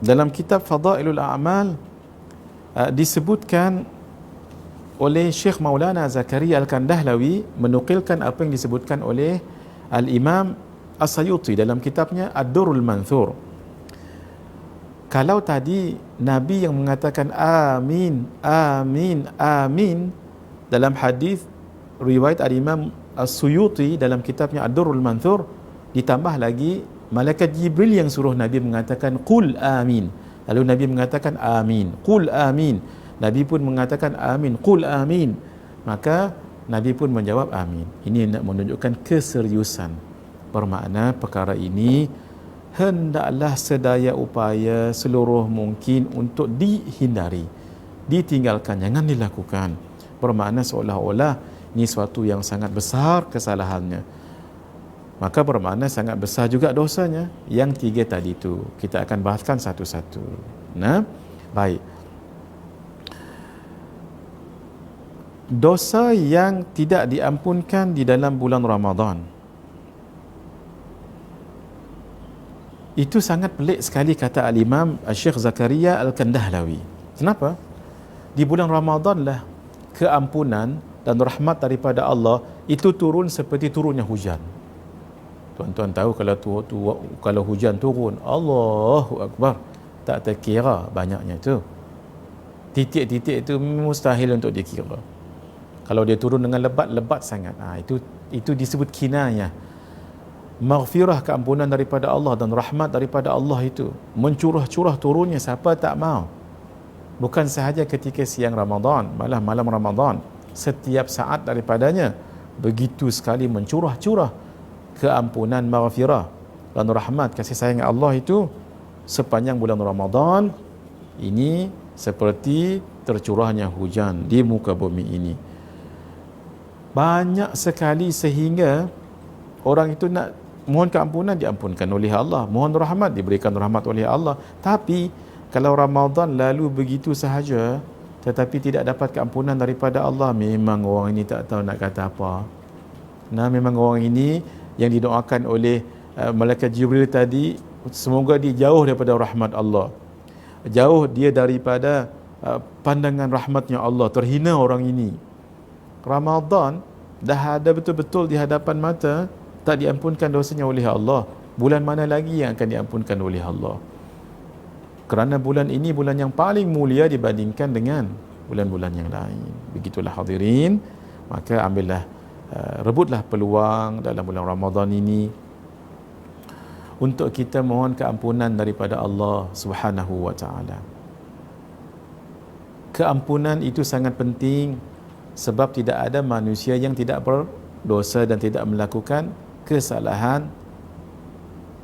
A: dalam kitab Fadailul A'mal disebutkan oleh Syekh Maulana Zakaria Al-Kandahlawi, menukilkan apa yang disebutkan oleh Al-Imam As-Sayuti dalam kitabnya Ad-Durrul Manthur. Kalau tadi Nabi yang mengatakan amin, amin, amin dalam hadis riwayat Al-Imam As-Suyuti dalam kitabnya Ad-Durrul Manthur, ditambah lagi malaikat Jibril yang suruh Nabi mengatakan qul amin, Lalu Nabi mengatakan amin, qul amin. Nabi pun mengatakan amin, qul amin. Maka Nabi pun menjawab amin. Ini nak menunjukkan keseriusan. Bermakna perkara ini hendaklah sedaya upaya seluruh mungkin untuk dihindari, ditinggalkan, jangan dilakukan. Bermakna seolah-olah ini suatu yang sangat besar kesalahannya. Maka bermakna sangat besar juga dosanya. Yang tiga tadi itu kita akan bahaskan satu-satu. Nah, baik. Dosa yang tidak diampunkan di dalam bulan Ramadan, itu sangat pelik sekali, kata Al-Imam Syekh Zakaria Al-Kandahlawi. Kenapa? Di bulan Ramadan lah keampunan dan rahmat daripada Allah itu turun seperti turunnya hujan. Tuan-tuan tahu kalau hujan turun, Allahu Akbar, tak terkira banyaknya tu. Titik-titik itu mustahil untuk dikira. Kalau dia turun dengan lebat sangat. Itu disebut kinayah. Maghfirah, keampunan daripada Allah dan rahmat daripada Allah itu mencurah-curah turunnya, siapa tak mau. Bukan sahaja ketika siang Ramadan, malah malam Ramadan, setiap saat daripadanya begitu sekali mencurah-curah keampunan, maghfirah dan rahmat, kasih sayang Allah itu sepanjang bulan Ramadan. Ini seperti tercurahnya hujan di muka bumi ini. Banyak sekali sehingga orang itu nak mohon keampunan, diampunkan oleh Allah, mohon rahmat, diberikan rahmat oleh Allah. Tapi kalau Ramadan lalu begitu sahaja tetapi tidak dapat keampunan daripada Allah, memang orang ini tak tahu nak kata apa. Nah, memang orang ini yang didoakan oleh malaikat Jibril tadi, semoga dia jauh daripada rahmat Allah, jauh dia daripada pandangan rahmatnya Allah, terhina orang ini. Ramadan dah ada betul-betul di hadapan mata, tak diampunkan dosanya oleh Allah. Bulan mana lagi yang akan diampunkan oleh Allah? Kerana bulan ini bulan yang paling mulia dibandingkan dengan bulan-bulan yang lain. Begitulah hadirin, maka ambillah, rebutlah peluang dalam bulan Ramadan ini untuk kita mohon keampunan daripada Allah Subhanahu wa taala. Keampunan itu sangat penting sebab tidak ada manusia yang tidak berdosa dan tidak melakukan kesalahan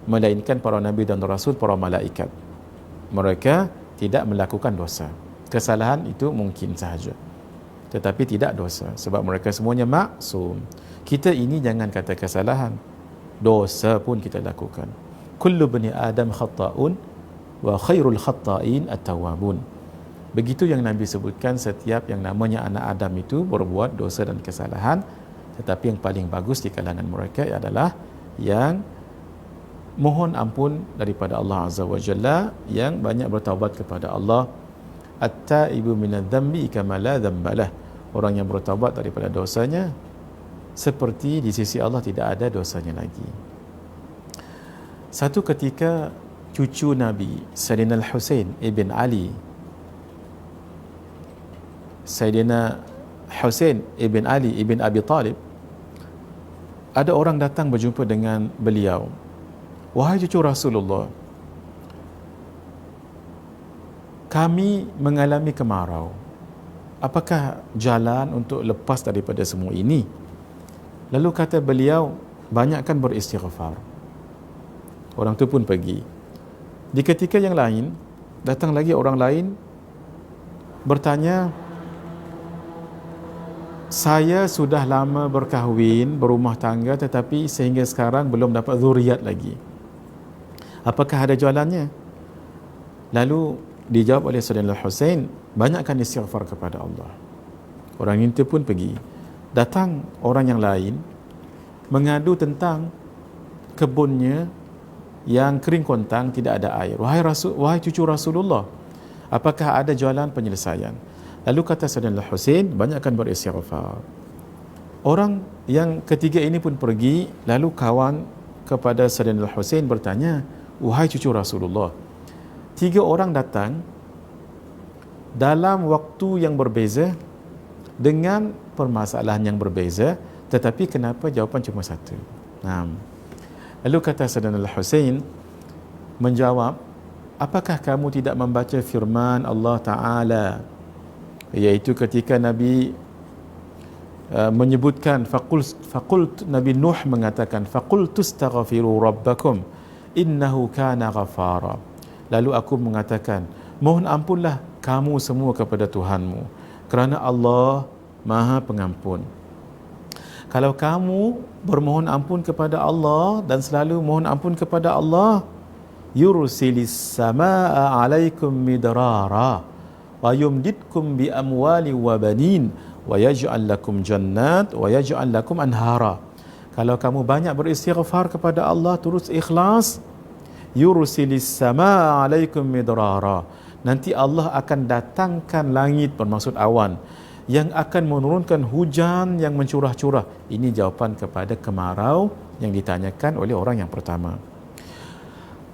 A: melainkan para nabi dan rasul, para malaikat. Mereka tidak melakukan dosa. Kesalahan itu mungkin sahaja, tetapi tidak dosa sebab mereka semuanya maksum. Kita ini jangan kata kesalahan, dosa pun kita lakukan. Kullu bani Adam khata'un wa khairul khata'in at-tawwabun. Begitu yang Nabi sebutkan, setiap yang namanya anak Adam itu berbuat dosa dan kesalahan, tetapi yang paling bagus di kalangan mereka adalah yang mohon ampun daripada Allah Azza wa Jalla, yang banyak bertaubat kepada Allah. At-taibu minadz-dzambi kama la dzambalah. Orang yang bertaubat daripada dosanya seperti di sisi Allah tidak ada dosanya lagi. Satu ketika cucu Nabi Sayyidina Al-Husain ibn Ali, Sayyidina Husain ibn Ali ibn Abi Talib, ada orang datang berjumpa dengan beliau. Wahai cucu Rasulullah, kami mengalami kemarau. Apakah jalan untuk lepas daripada semua ini? Lalu kata beliau, banyakkan beristighfar. Orang tu pun pergi. Di ketika yang lain, datang lagi orang lain bertanya, saya sudah lama berkahwin, berumah tangga, tetapi sehingga sekarang belum dapat zuriat lagi. Apakah ada jalannya? Lalu dijawab oleh Sayyidina Al-Husain, banyakkan istighfar kepada Allah. Orang itu pun pergi. Datang orang yang lain mengadu tentang kebunnya yang kering kontang, tidak ada air. Wahai cucu Rasulullah, apakah ada jalan penyelesaian? Lalu kata Sayyidina Al-Husain, banyakkan beristighfar. Orang yang ketiga ini pun pergi, lalu kawan kepada Sayyidina Al-Husain bertanya, wahai cucu Rasulullah, 3 orang datang dalam waktu yang berbeza dengan permasalahan yang berbeza, tetapi kenapa jawapan cuma satu? Lalu kata Sayyidina Al-Husain menjawab,
B: apakah kamu tidak membaca firman Allah Ta'ala, iaitu ketika Nabi menyebutkan faqult Nabi Nuh mengatakan faqultu astaghfiru rabbakum innahu kana ghafara, lalu aku mengatakan mohon ampunlah kamu semua kepada Tuhanmu kerana Allah Maha Pengampun. Kalau kamu bermohon ampun kepada Allah dan selalu mohon ampun kepada Allah, yursilis samaa alaikum midrara wa yumdidkum bi amwali wa banin wa yaj'al lakum jannat wa yaj'al lakum anhara. Kalau kamu banyak beristighfar kepada Allah terus ikhlas, yursilis samaa alaikum midrara, nanti Allah akan datangkan langit, bermaksud awan, yang akan menurunkan hujan yang mencurah-curah. Ini jawapan kepada kemarau yang ditanyakan oleh orang yang pertama.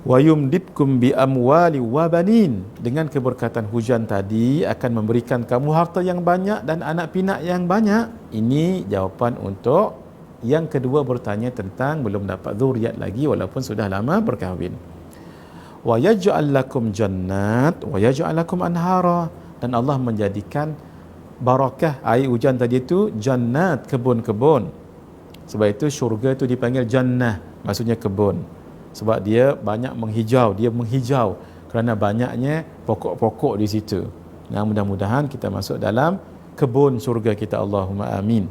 B: Wa yumdidkum bi amwali wa banin, dengan keberkatan hujan tadi akan memberikan kamu harta yang banyak dan anak pinak yang banyak. Ini jawapan untuk yang kedua bertanya tentang belum dapat zuriat lagi walaupun sudah lama berkahwin. Wa yaj'al lakum jannat wa yaj'al lakum anhara, dan Allah menjadikan barakah air hujan tadi itu jannat, kebun-kebun. Sebab itu syurga itu dipanggil jannah, maksudnya kebun. Sebab dia banyak menghijau, dia menghijau kerana banyaknya pokok-pokok di situ. Nah, mudah-mudahan kita masuk dalam kebun syurga kita, Allahumma amin.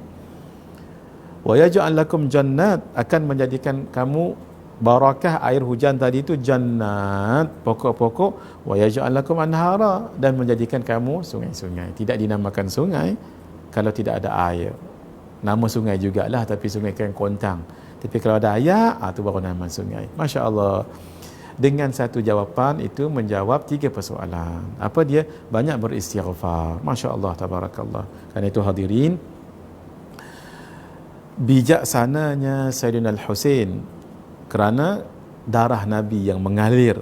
B: Wa yaj'al lakum jannat, akan menjadikan kamu barakah air hujan tadi itu jannat, pokok-pokok. Wa yaj'al lakum anhara, dan menjadikan kamu sungai-sungai. Tidak dinamakan sungai kalau tidak ada air. Nama sungai jugalah, tapi sungai kan kontang. Tapi kalau ada air, itu baru nama sungai. Masya Allah. Dengan satu jawapan itu menjawab 3 persoalan. Apa dia? Banyak beristighfar. Masya Allah, tabarakallah. Kerana itu hadirin, bijaksananya Sayyidina Al-Husain kerana darah Nabi yang mengalir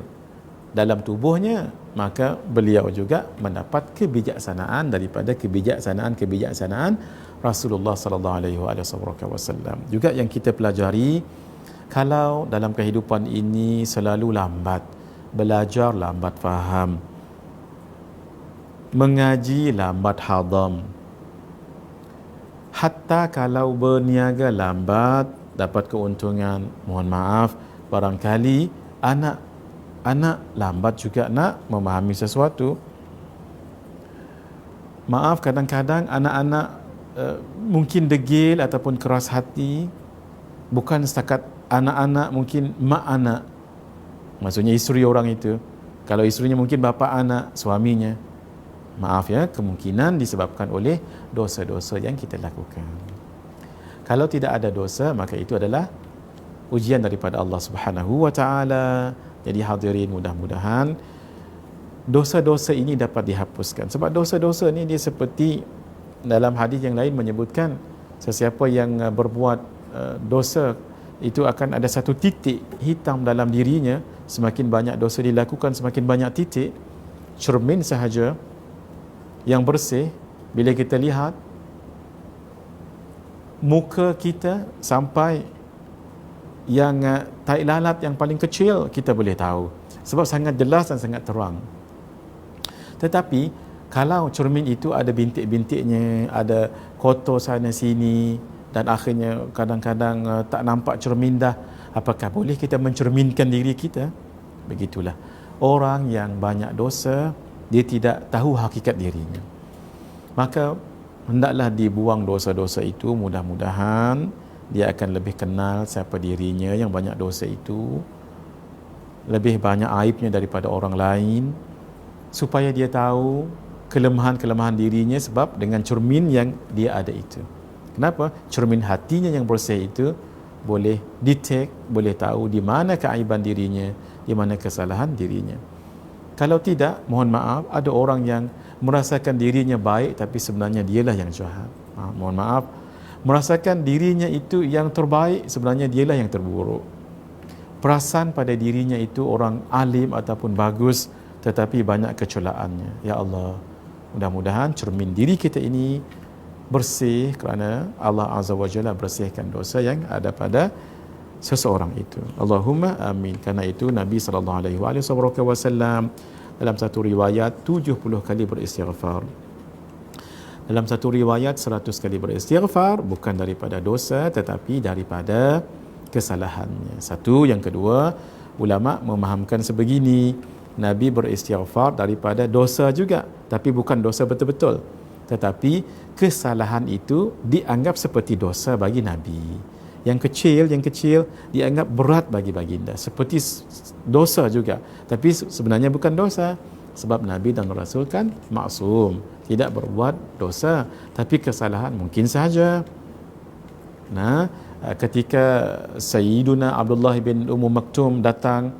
B: dalam tubuhnya, maka beliau juga mendapat kebijaksanaan daripada kebijaksanaan Rasulullah sallallahu alaihi wasallam. Juga yang kita pelajari, kalau dalam kehidupan ini selalu lambat belajar, lambat faham, mengaji lambat hadam, hatta kalau berniaga lambat dapat keuntungan, mohon maaf, barangkali anak lambat juga nak memahami sesuatu. Maaf, kadang-kadang anak-anak mungkin degil ataupun keras hati. Bukan setakat anak-anak, mungkin mak anak, maksudnya isteri orang itu. Kalau isterinya mungkin bapa anak, suaminya. Maaf ya, kemungkinan disebabkan oleh dosa-dosa yang kita lakukan. Kalau tidak ada dosa, maka itu adalah ujian daripada Allah Subhanahu wa taala. Jadi hadirin, mudah-mudahan dosa-dosa ini dapat dihapuskan. Sebab dosa-dosa ini dia seperti dalam hadis yang lain menyebutkan, sesiapa yang berbuat dosa itu akan ada satu titik hitam dalam dirinya. Semakin banyak dosa dilakukan, semakin banyak titik. Cermin sahaja yang bersih, bila kita lihat muka kita sampai yang tai lalat yang paling kecil, kita boleh tahu sebab sangat jelas dan sangat terang. Tetapi kalau cermin itu ada bintik-bintiknya, ada kotor sana sini, dan akhirnya kadang-kadang tak nampak cermin dah, apakah boleh kita mencerminkan diri kita? Begitulah orang yang banyak dosa, dia tidak tahu hakikat dirinya. Maka hendaklah dibuang dosa-dosa itu. Mudah-mudahan dia akan lebih kenal siapa dirinya yang banyak dosa itu, lebih banyak aibnya daripada orang lain, supaya dia tahu kelemahan-kelemahan dirinya, sebab dengan cermin yang dia ada itu. Kenapa? Cermin hatinya yang bersih itu boleh detect, boleh tahu di mana keaiban dirinya, di mana kesalahan dirinya. Kalau tidak, mohon maaf, ada orang yang merasakan dirinya baik tapi sebenarnya dialah yang jahat. Mohon maaf, merasakan dirinya itu yang terbaik, sebenarnya dialah yang terburuk. Perasan pada dirinya itu orang alim ataupun bagus, tetapi banyak kecelaannya. Ya Allah, mudah-mudahan cermin diri kita ini bersih, kerana Allah Azza wa Jalla bersihkan dosa yang ada pada
A: seseorang itu. Allahumma amin. Karena itu Nabi SAW dalam satu riwayat 70 kali beristighfar. Dalam satu riwayat 100 kali beristighfar, bukan daripada dosa tetapi daripada kesalahannya. Satu. Yang kedua, ulama memahamkan sebegini, Nabi beristighfar daripada dosa juga, tapi bukan dosa betul-betul, tetapi kesalahan itu dianggap seperti dosa bagi Nabi. Yang kecil dianggap berat bagi baginda, seperti dosa juga, tapi sebenarnya bukan dosa. Sebab Nabi dan Rasul kan maksum, tidak berbuat dosa, tapi kesalahan mungkin saja. Nah, ketika Sayyiduna Abdullah bin Maktum datang,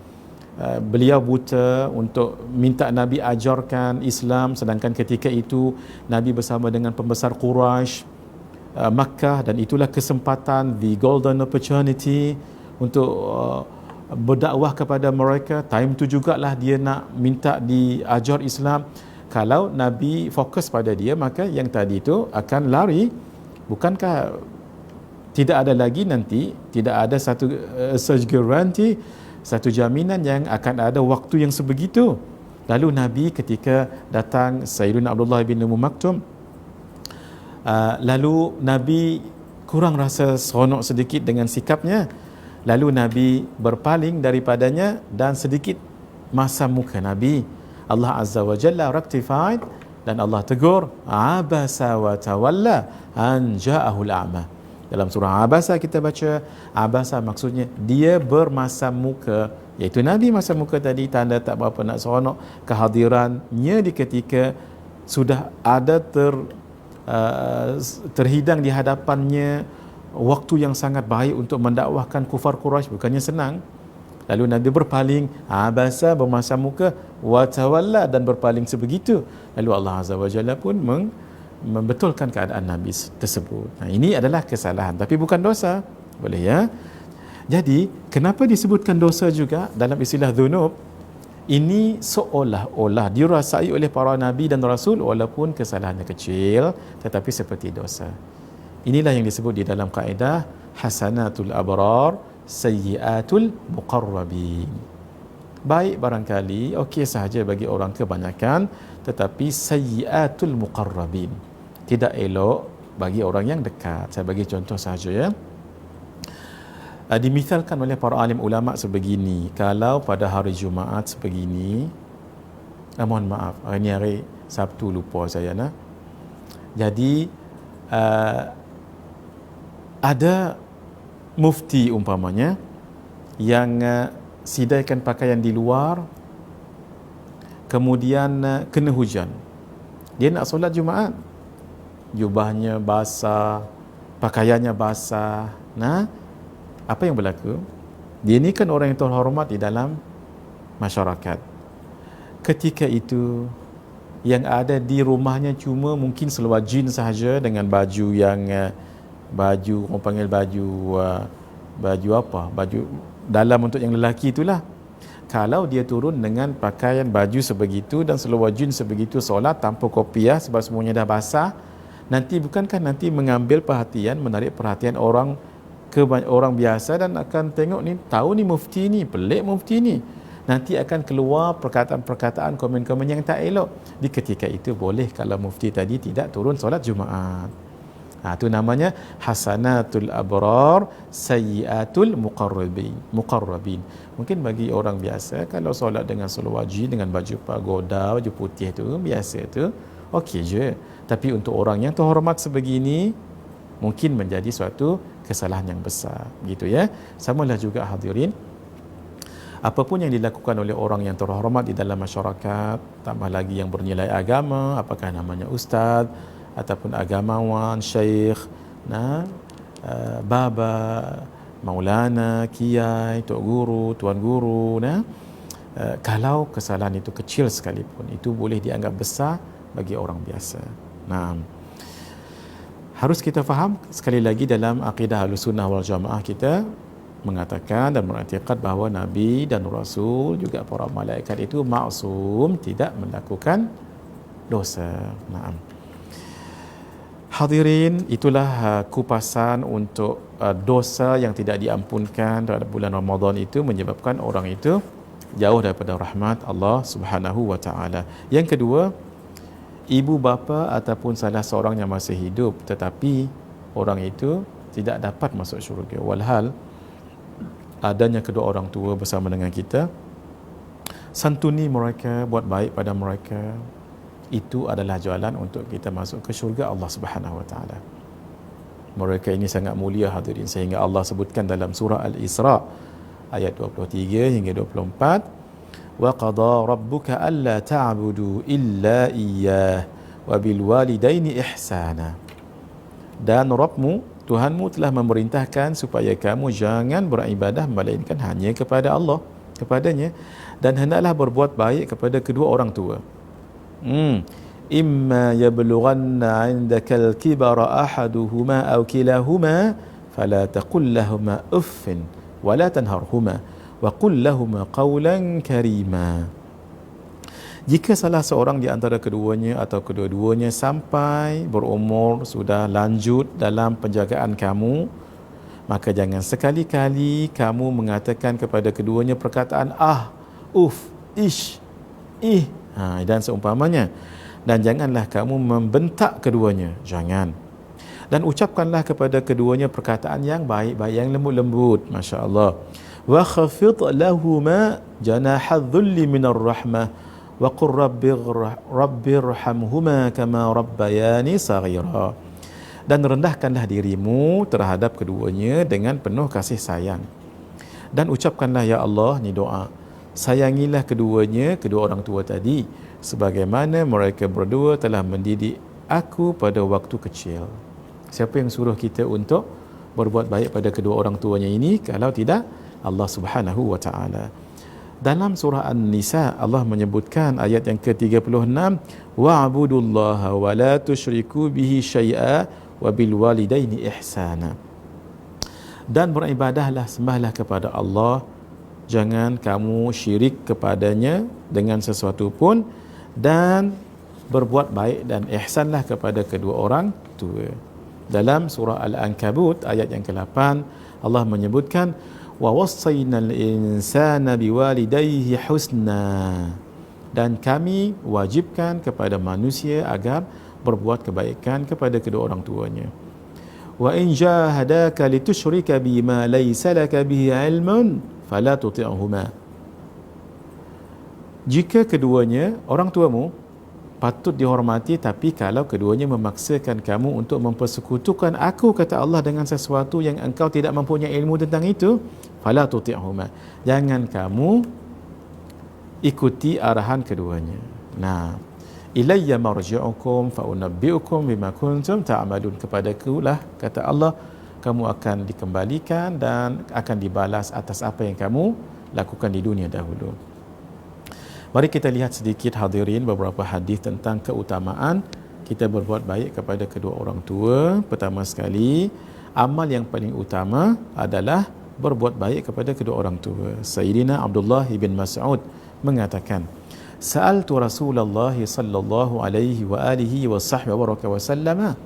A: beliau buta, untuk minta Nabi ajarkan Islam, sedangkan ketika itu Nabi bersama dengan pembesar Quraisy Makkah, dan itulah kesempatan, the golden opportunity untuk berdakwah kepada mereka. Time tu jugalah dia nak minta diajar Islam. Kalau Nabi fokus pada dia, maka yang tadi tu akan lari. Bukankah tidak ada lagi nanti, tidak ada satu guarantee, satu jaminan yang akan ada waktu yang sebegitu. Lalu Nabi ketika datang Sayyidina Abdullah bin Maktum, lalu Nabi kurang rasa seronok sedikit dengan sikapnya. Lalu Nabi berpaling daripadanya dan sedikit masam muka Nabi. Allah Azza wa Jalla rectified dan Allah tegur, abasa wa tawalla an ja'ahul a'ma. Dalam surah Abasa kita baca, abasa maksudnya dia bermasam muka, iaitu Nabi masam muka tadi, tanda tak berapa nak seronok kehadirannya di ketika sudah ada terhidang di hadapannya waktu yang sangat baik untuk mendakwahkan kufar Quraisy, bukannya senang. Lalu Nabi berpaling, abasa, bermasam muka, wa tawalla, dan berpaling sebegitu. Lalu Allah Azza wa Jalla pun membetulkan keadaan Nabi tersebut. Nah, ini adalah kesalahan tapi bukan dosa. Boleh ya? Jadi kenapa disebutkan dosa juga dalam istilah dzunub? Ini seolah-olah dirasai oleh para nabi dan rasul walaupun kesalahannya kecil tetapi seperti dosa. Inilah yang disebut di dalam kaedah hasanatul abrar, sayyiatul muqarrabin. Baik barangkali okey sahaja bagi orang kebanyakan, tetapi sayyiatul muqarrabin tidak elok bagi orang yang dekat. Saya bagi contoh sahaja ya. Dimithalkan oleh para alim ulama sebegini, kalau pada hari Jumaat sebegini, mohon maaf, hari ni hari Sabtu, lupa saya nah. Jadi ada mufti umpamanya yang sidaikan pakaian di luar, kemudian kena hujan. Dia nak solat Jumaat, jubahnya basah, pakaiannya basah. Nah, apa yang berlaku? Dia ni kan orang yang terhormat di dalam masyarakat. Ketika itu yang ada di rumahnya cuma mungkin seluar jeans sahaja dengan baju yang baju, orang panggil baju apa? Baju dalam untuk yang lelaki itulah. Kalau dia turun dengan pakaian baju sebegitu dan seluar jeans sebegitu solat tanpa kopiah sebab semuanya dah basah, bukankah nanti mengambil perhatian, menarik perhatian orang biasa dan akan tengok ni, tahu ni mufti ni, pelik mufti ni. Nanti akan keluar perkataan-perkataan, komen-komen yang tak elok. Di ketika itu boleh kalau mufti tadi tidak turun solat Jumaat. Itu namanya hasanatul abrar, sayyiatul muqarrabin. Mungkin bagi orang biasa kalau solat dengan seluar jeans, dengan baju pagoda, baju putih tu biasa tu okey je. Tapi untuk orang yang terhormat sebegini mungkin menjadi suatu kesalahan yang besar, gitu ya. Samalah juga hadirin, apapun yang dilakukan oleh orang yang terhormat di dalam masyarakat, tambah lagi yang bernilai agama, apakah namanya ustaz ataupun agamawan, syekh, baba, maulana, kiai, tok guru, tuan guru, kalau kesalahan itu kecil sekalipun, itu boleh dianggap besar bagi orang biasa. Harus kita faham sekali lagi dalam akidah Ahlussunnah wal Jamaah kita mengatakan dan mengiktikad bahawa Nabi dan Rasul juga para malaikat itu maksum, tidak melakukan dosa. Hadirin, itulah kupasan untuk dosa yang tidak diampunkan dalam bulan Ramadan itu menyebabkan orang itu jauh daripada rahmat Allah Subhanahu wa taala. Yang kedua, ibu bapa ataupun salah seorang yang masih hidup tetapi orang itu tidak dapat masuk syurga, walhal adanya kedua orang tua bersama dengan kita, santuni mereka, buat baik pada mereka, itu adalah jalan untuk kita masuk ke syurga Allah Subhanahu wa taala. Mereka ini sangat mulia hadirin, sehingga Allah sebutkan dalam surah Al-Isra ayat 23 hingga 24, wa qada rabbuka alla ta'budu illa iyyah wa bil walidaini ihsana. Dan Rabbmu, Tuhanmu telah memerintahkan supaya kamu jangan beribadah melainkan hanya kepada Allah, kepadanya, dan hendaklah berbuat baik kepada kedua orang tua. Imma yablughanna 'indaka al-kibara ahaduhuma aw kilahuma fala taqul lahumā uffin wa la tanharhumā wa qul lahumā qawlan karīmā. Jika salah seorang di antara keduanya atau kedua-duanya sampai berumur sudah lanjut dalam penjagaan kamu, maka jangan sekali-kali kamu mengatakan kepada keduanya perkataan uf, ish, ih, dan seumpamanya. Dan janganlah kamu membentak keduanya, jangan. Dan ucapkanlah kepada keduanya perkataan yang baik-baik, yang lembut-lembut, masya-Allah. Wa khafid lahuma janaha dhulli minar rahmah wa qur rabbirhamhuma kama rabbayani saghira. Dan rendahkanlah dirimu terhadap keduanya dengan penuh kasih sayang. Dan ucapkanlah, ya Allah, ni doa, sayangilah keduanya, kedua orang tua tadi, sebagaimana mereka berdua telah mendidik aku pada waktu kecil. Siapa yang suruh kita untuk berbuat baik pada kedua orang tuanya ini kalau tidak Allah Subhanahu wa taala? Dalam surah An-Nisa Allah menyebutkan ayat yang ke-36, wa'budullaha wa la tusyriku bihi syai'a wa bil walidaini ihsana. Dan beribadahlah, sembahlah kepada Allah, jangan kamu syirik kepadanya dengan sesuatu pun, dan berbuat baik dan ihsanlah kepada kedua orang tua. Dalam surah Al-Ankabut ayat yang ke-8 Allah menyebutkan, wa wassaynal insana biwalidayhi husna. Dan kami wajibkan kepada manusia agar berbuat kebaikan kepada kedua orang tuanya. Wa in jahadaka litusyrika bima laysa laka bihi ilmun fala tuti'huma. Jika keduanya, orang tuamu, patut dihormati, tapi kalau keduanya memaksakan kamu untuk mempersekutukan aku, kata Allah, dengan sesuatu yang engkau tidak mempunyai ilmu tentang itu, fala tuti'huma, jangan kamu ikuti arahan keduanya. Nah, ilayya marji'ukum fa unabbi'ukum bima kuntum ta'malun, kepadaku lah, kata Allah, kamu akan dikembalikan dan akan dibalas atas apa yang kamu lakukan di dunia dahulu. Mari kita lihat sedikit hadirin beberapa hadis tentang keutamaan kita berbuat baik kepada kedua orang tua. Pertama sekali, amal yang paling utama adalah berbuat baik kepada kedua orang tua. Sayyidina Abdullah bin Mas'ud mengatakan, sa'altu Rasulullah sallallahu alaihi wa alihi wa sahbihi wa sallam,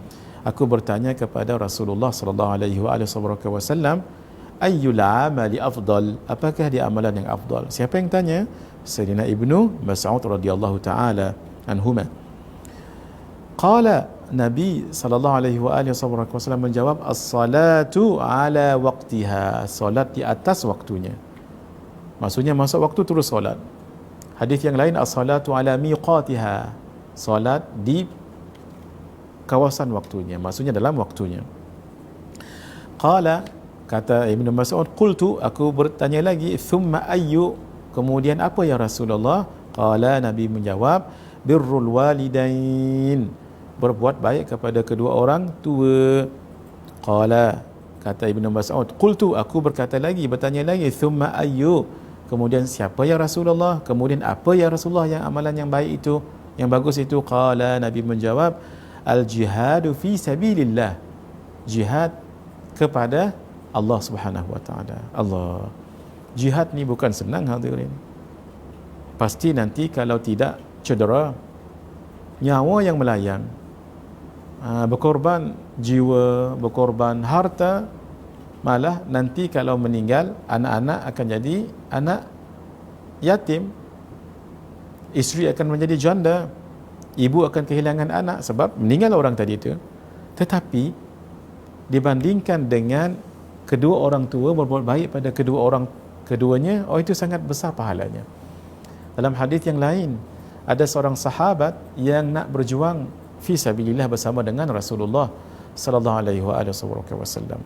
A: aku bertanya kepada Rasulullah sallallahu alaihi wa sallam, ayyul amali afdal, apakah dia amalan yang afdal? Siapa yang tanya? Sayyidina Ibnu Mas'ud radhiyallahu taala anhuma. Qala, Nabi sallallahu alaihi wa alihi wasallam menjawab, as-salatu ala waqtiha, salat di atas waktunya. Maksudnya masuk waktu terus solat. Hadis yang lain, as-salatu ala miqatiha, salat di kawasan waktunya, maksudnya dalam waktunya. Qala, kata Ibnu Mas'ud, qultu, aku bertanya lagi, thumma ayyu, kemudian apa ya Rasulullah? Qala, Nabi menjawab, birrul walidain, berbuat baik kepada kedua orang tua. Qala, kata Ibnu Mas'ud, qultu, aku berkata lagi, bertanya lagi, thumma ayyu, kemudian siapa ya Rasulullah? Kemudian apa ya Rasulullah yang amalan yang baik itu, yang bagus itu? Qala, Nabi menjawab, al jihadu fi sabilillah, jihad kepada Allah Subhanahu wa taala. Allah, jihad ni bukan senang hadirin. Pasti nanti kalau tidak cedera, nyawa yang melayang, berkorban jiwa, berkorban harta, malah nanti kalau meninggal anak-anak akan jadi anak yatim, isteri akan menjadi janda, ibu akan kehilangan anak sebab meninggal orang tadi itu. Tetapi dibandingkan dengan kedua orang tua berbuat baik pada keduanya, itu sangat besar pahalanya. Dalam hadis yang lain, ada seorang sahabat yang nak berjuang fi sabilillah bersama dengan Rasulullah sallallahu alaihi wasallam.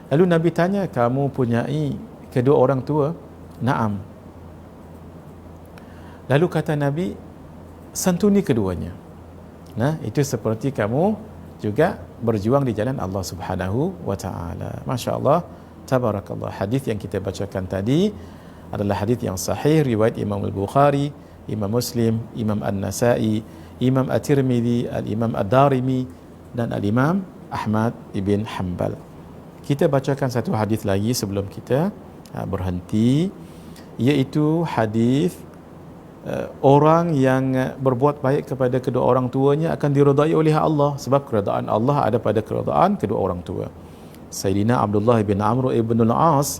A: Lalu Nabi tanya, kamu punyai kedua orang tua? Naam. Lalu kata Nabi, santuni keduanya. Nah, itu seperti kamu juga berjuang di jalan Allah Subhanahu wa taala. Masya-Allah, tabarakallah. Hadis yang kita bacakan tadi adalah hadis yang sahih riwayat Imam Al-Bukhari, Imam Muslim, Imam An-Nasa'i, Imam At-Tirmidzi, Al-Imam Ad-Darimi dan Al-Imam Ahmad ibn Hanbal. Kita bacakan satu hadis lagi sebelum kita berhenti, iaitu hadis orang yang berbuat baik kepada kedua orang tuanya akan diredai oleh Allah, sebab keredaan Allah ada pada keredaan kedua orang tua. Sayyidina Abdullah bin Amr ibn al-As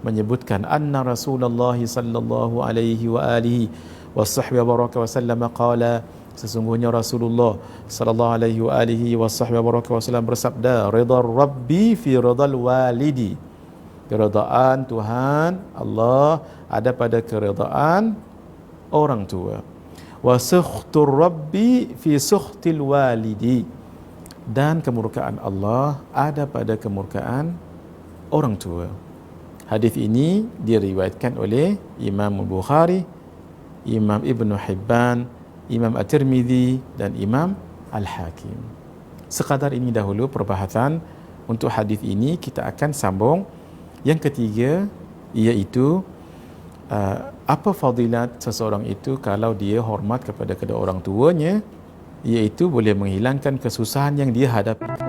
A: menyebutkan anna Rasulullah sallallahu alaihi wa alihi wasahbihi wasallam qala, sesungguhnya Rasulullah sallallahu alaihi wa alihi wasallam bersabda, ridha rabbi fi ridal walidi, keredaan Tuhan Allah ada pada keredaan orang tua, wa sukhtur rabbi fi sukhtil walidi, dan kemurkaan Allah ada pada kemurkaan orang tua. Hadis ini diriwayatkan oleh Imam Bukhari, Imam Ibn Hibban, Imam At-Tirmidzi dan Imam Al-Hakim. Sekadar ini dahulu perbahasan untuk hadis ini. Kita akan sambung yang ketiga, iaitu apa fadilat seseorang itu kalau dia hormat kepada kedua orang tuanya, iaitu boleh menghilangkan kesusahan yang dia hadapi.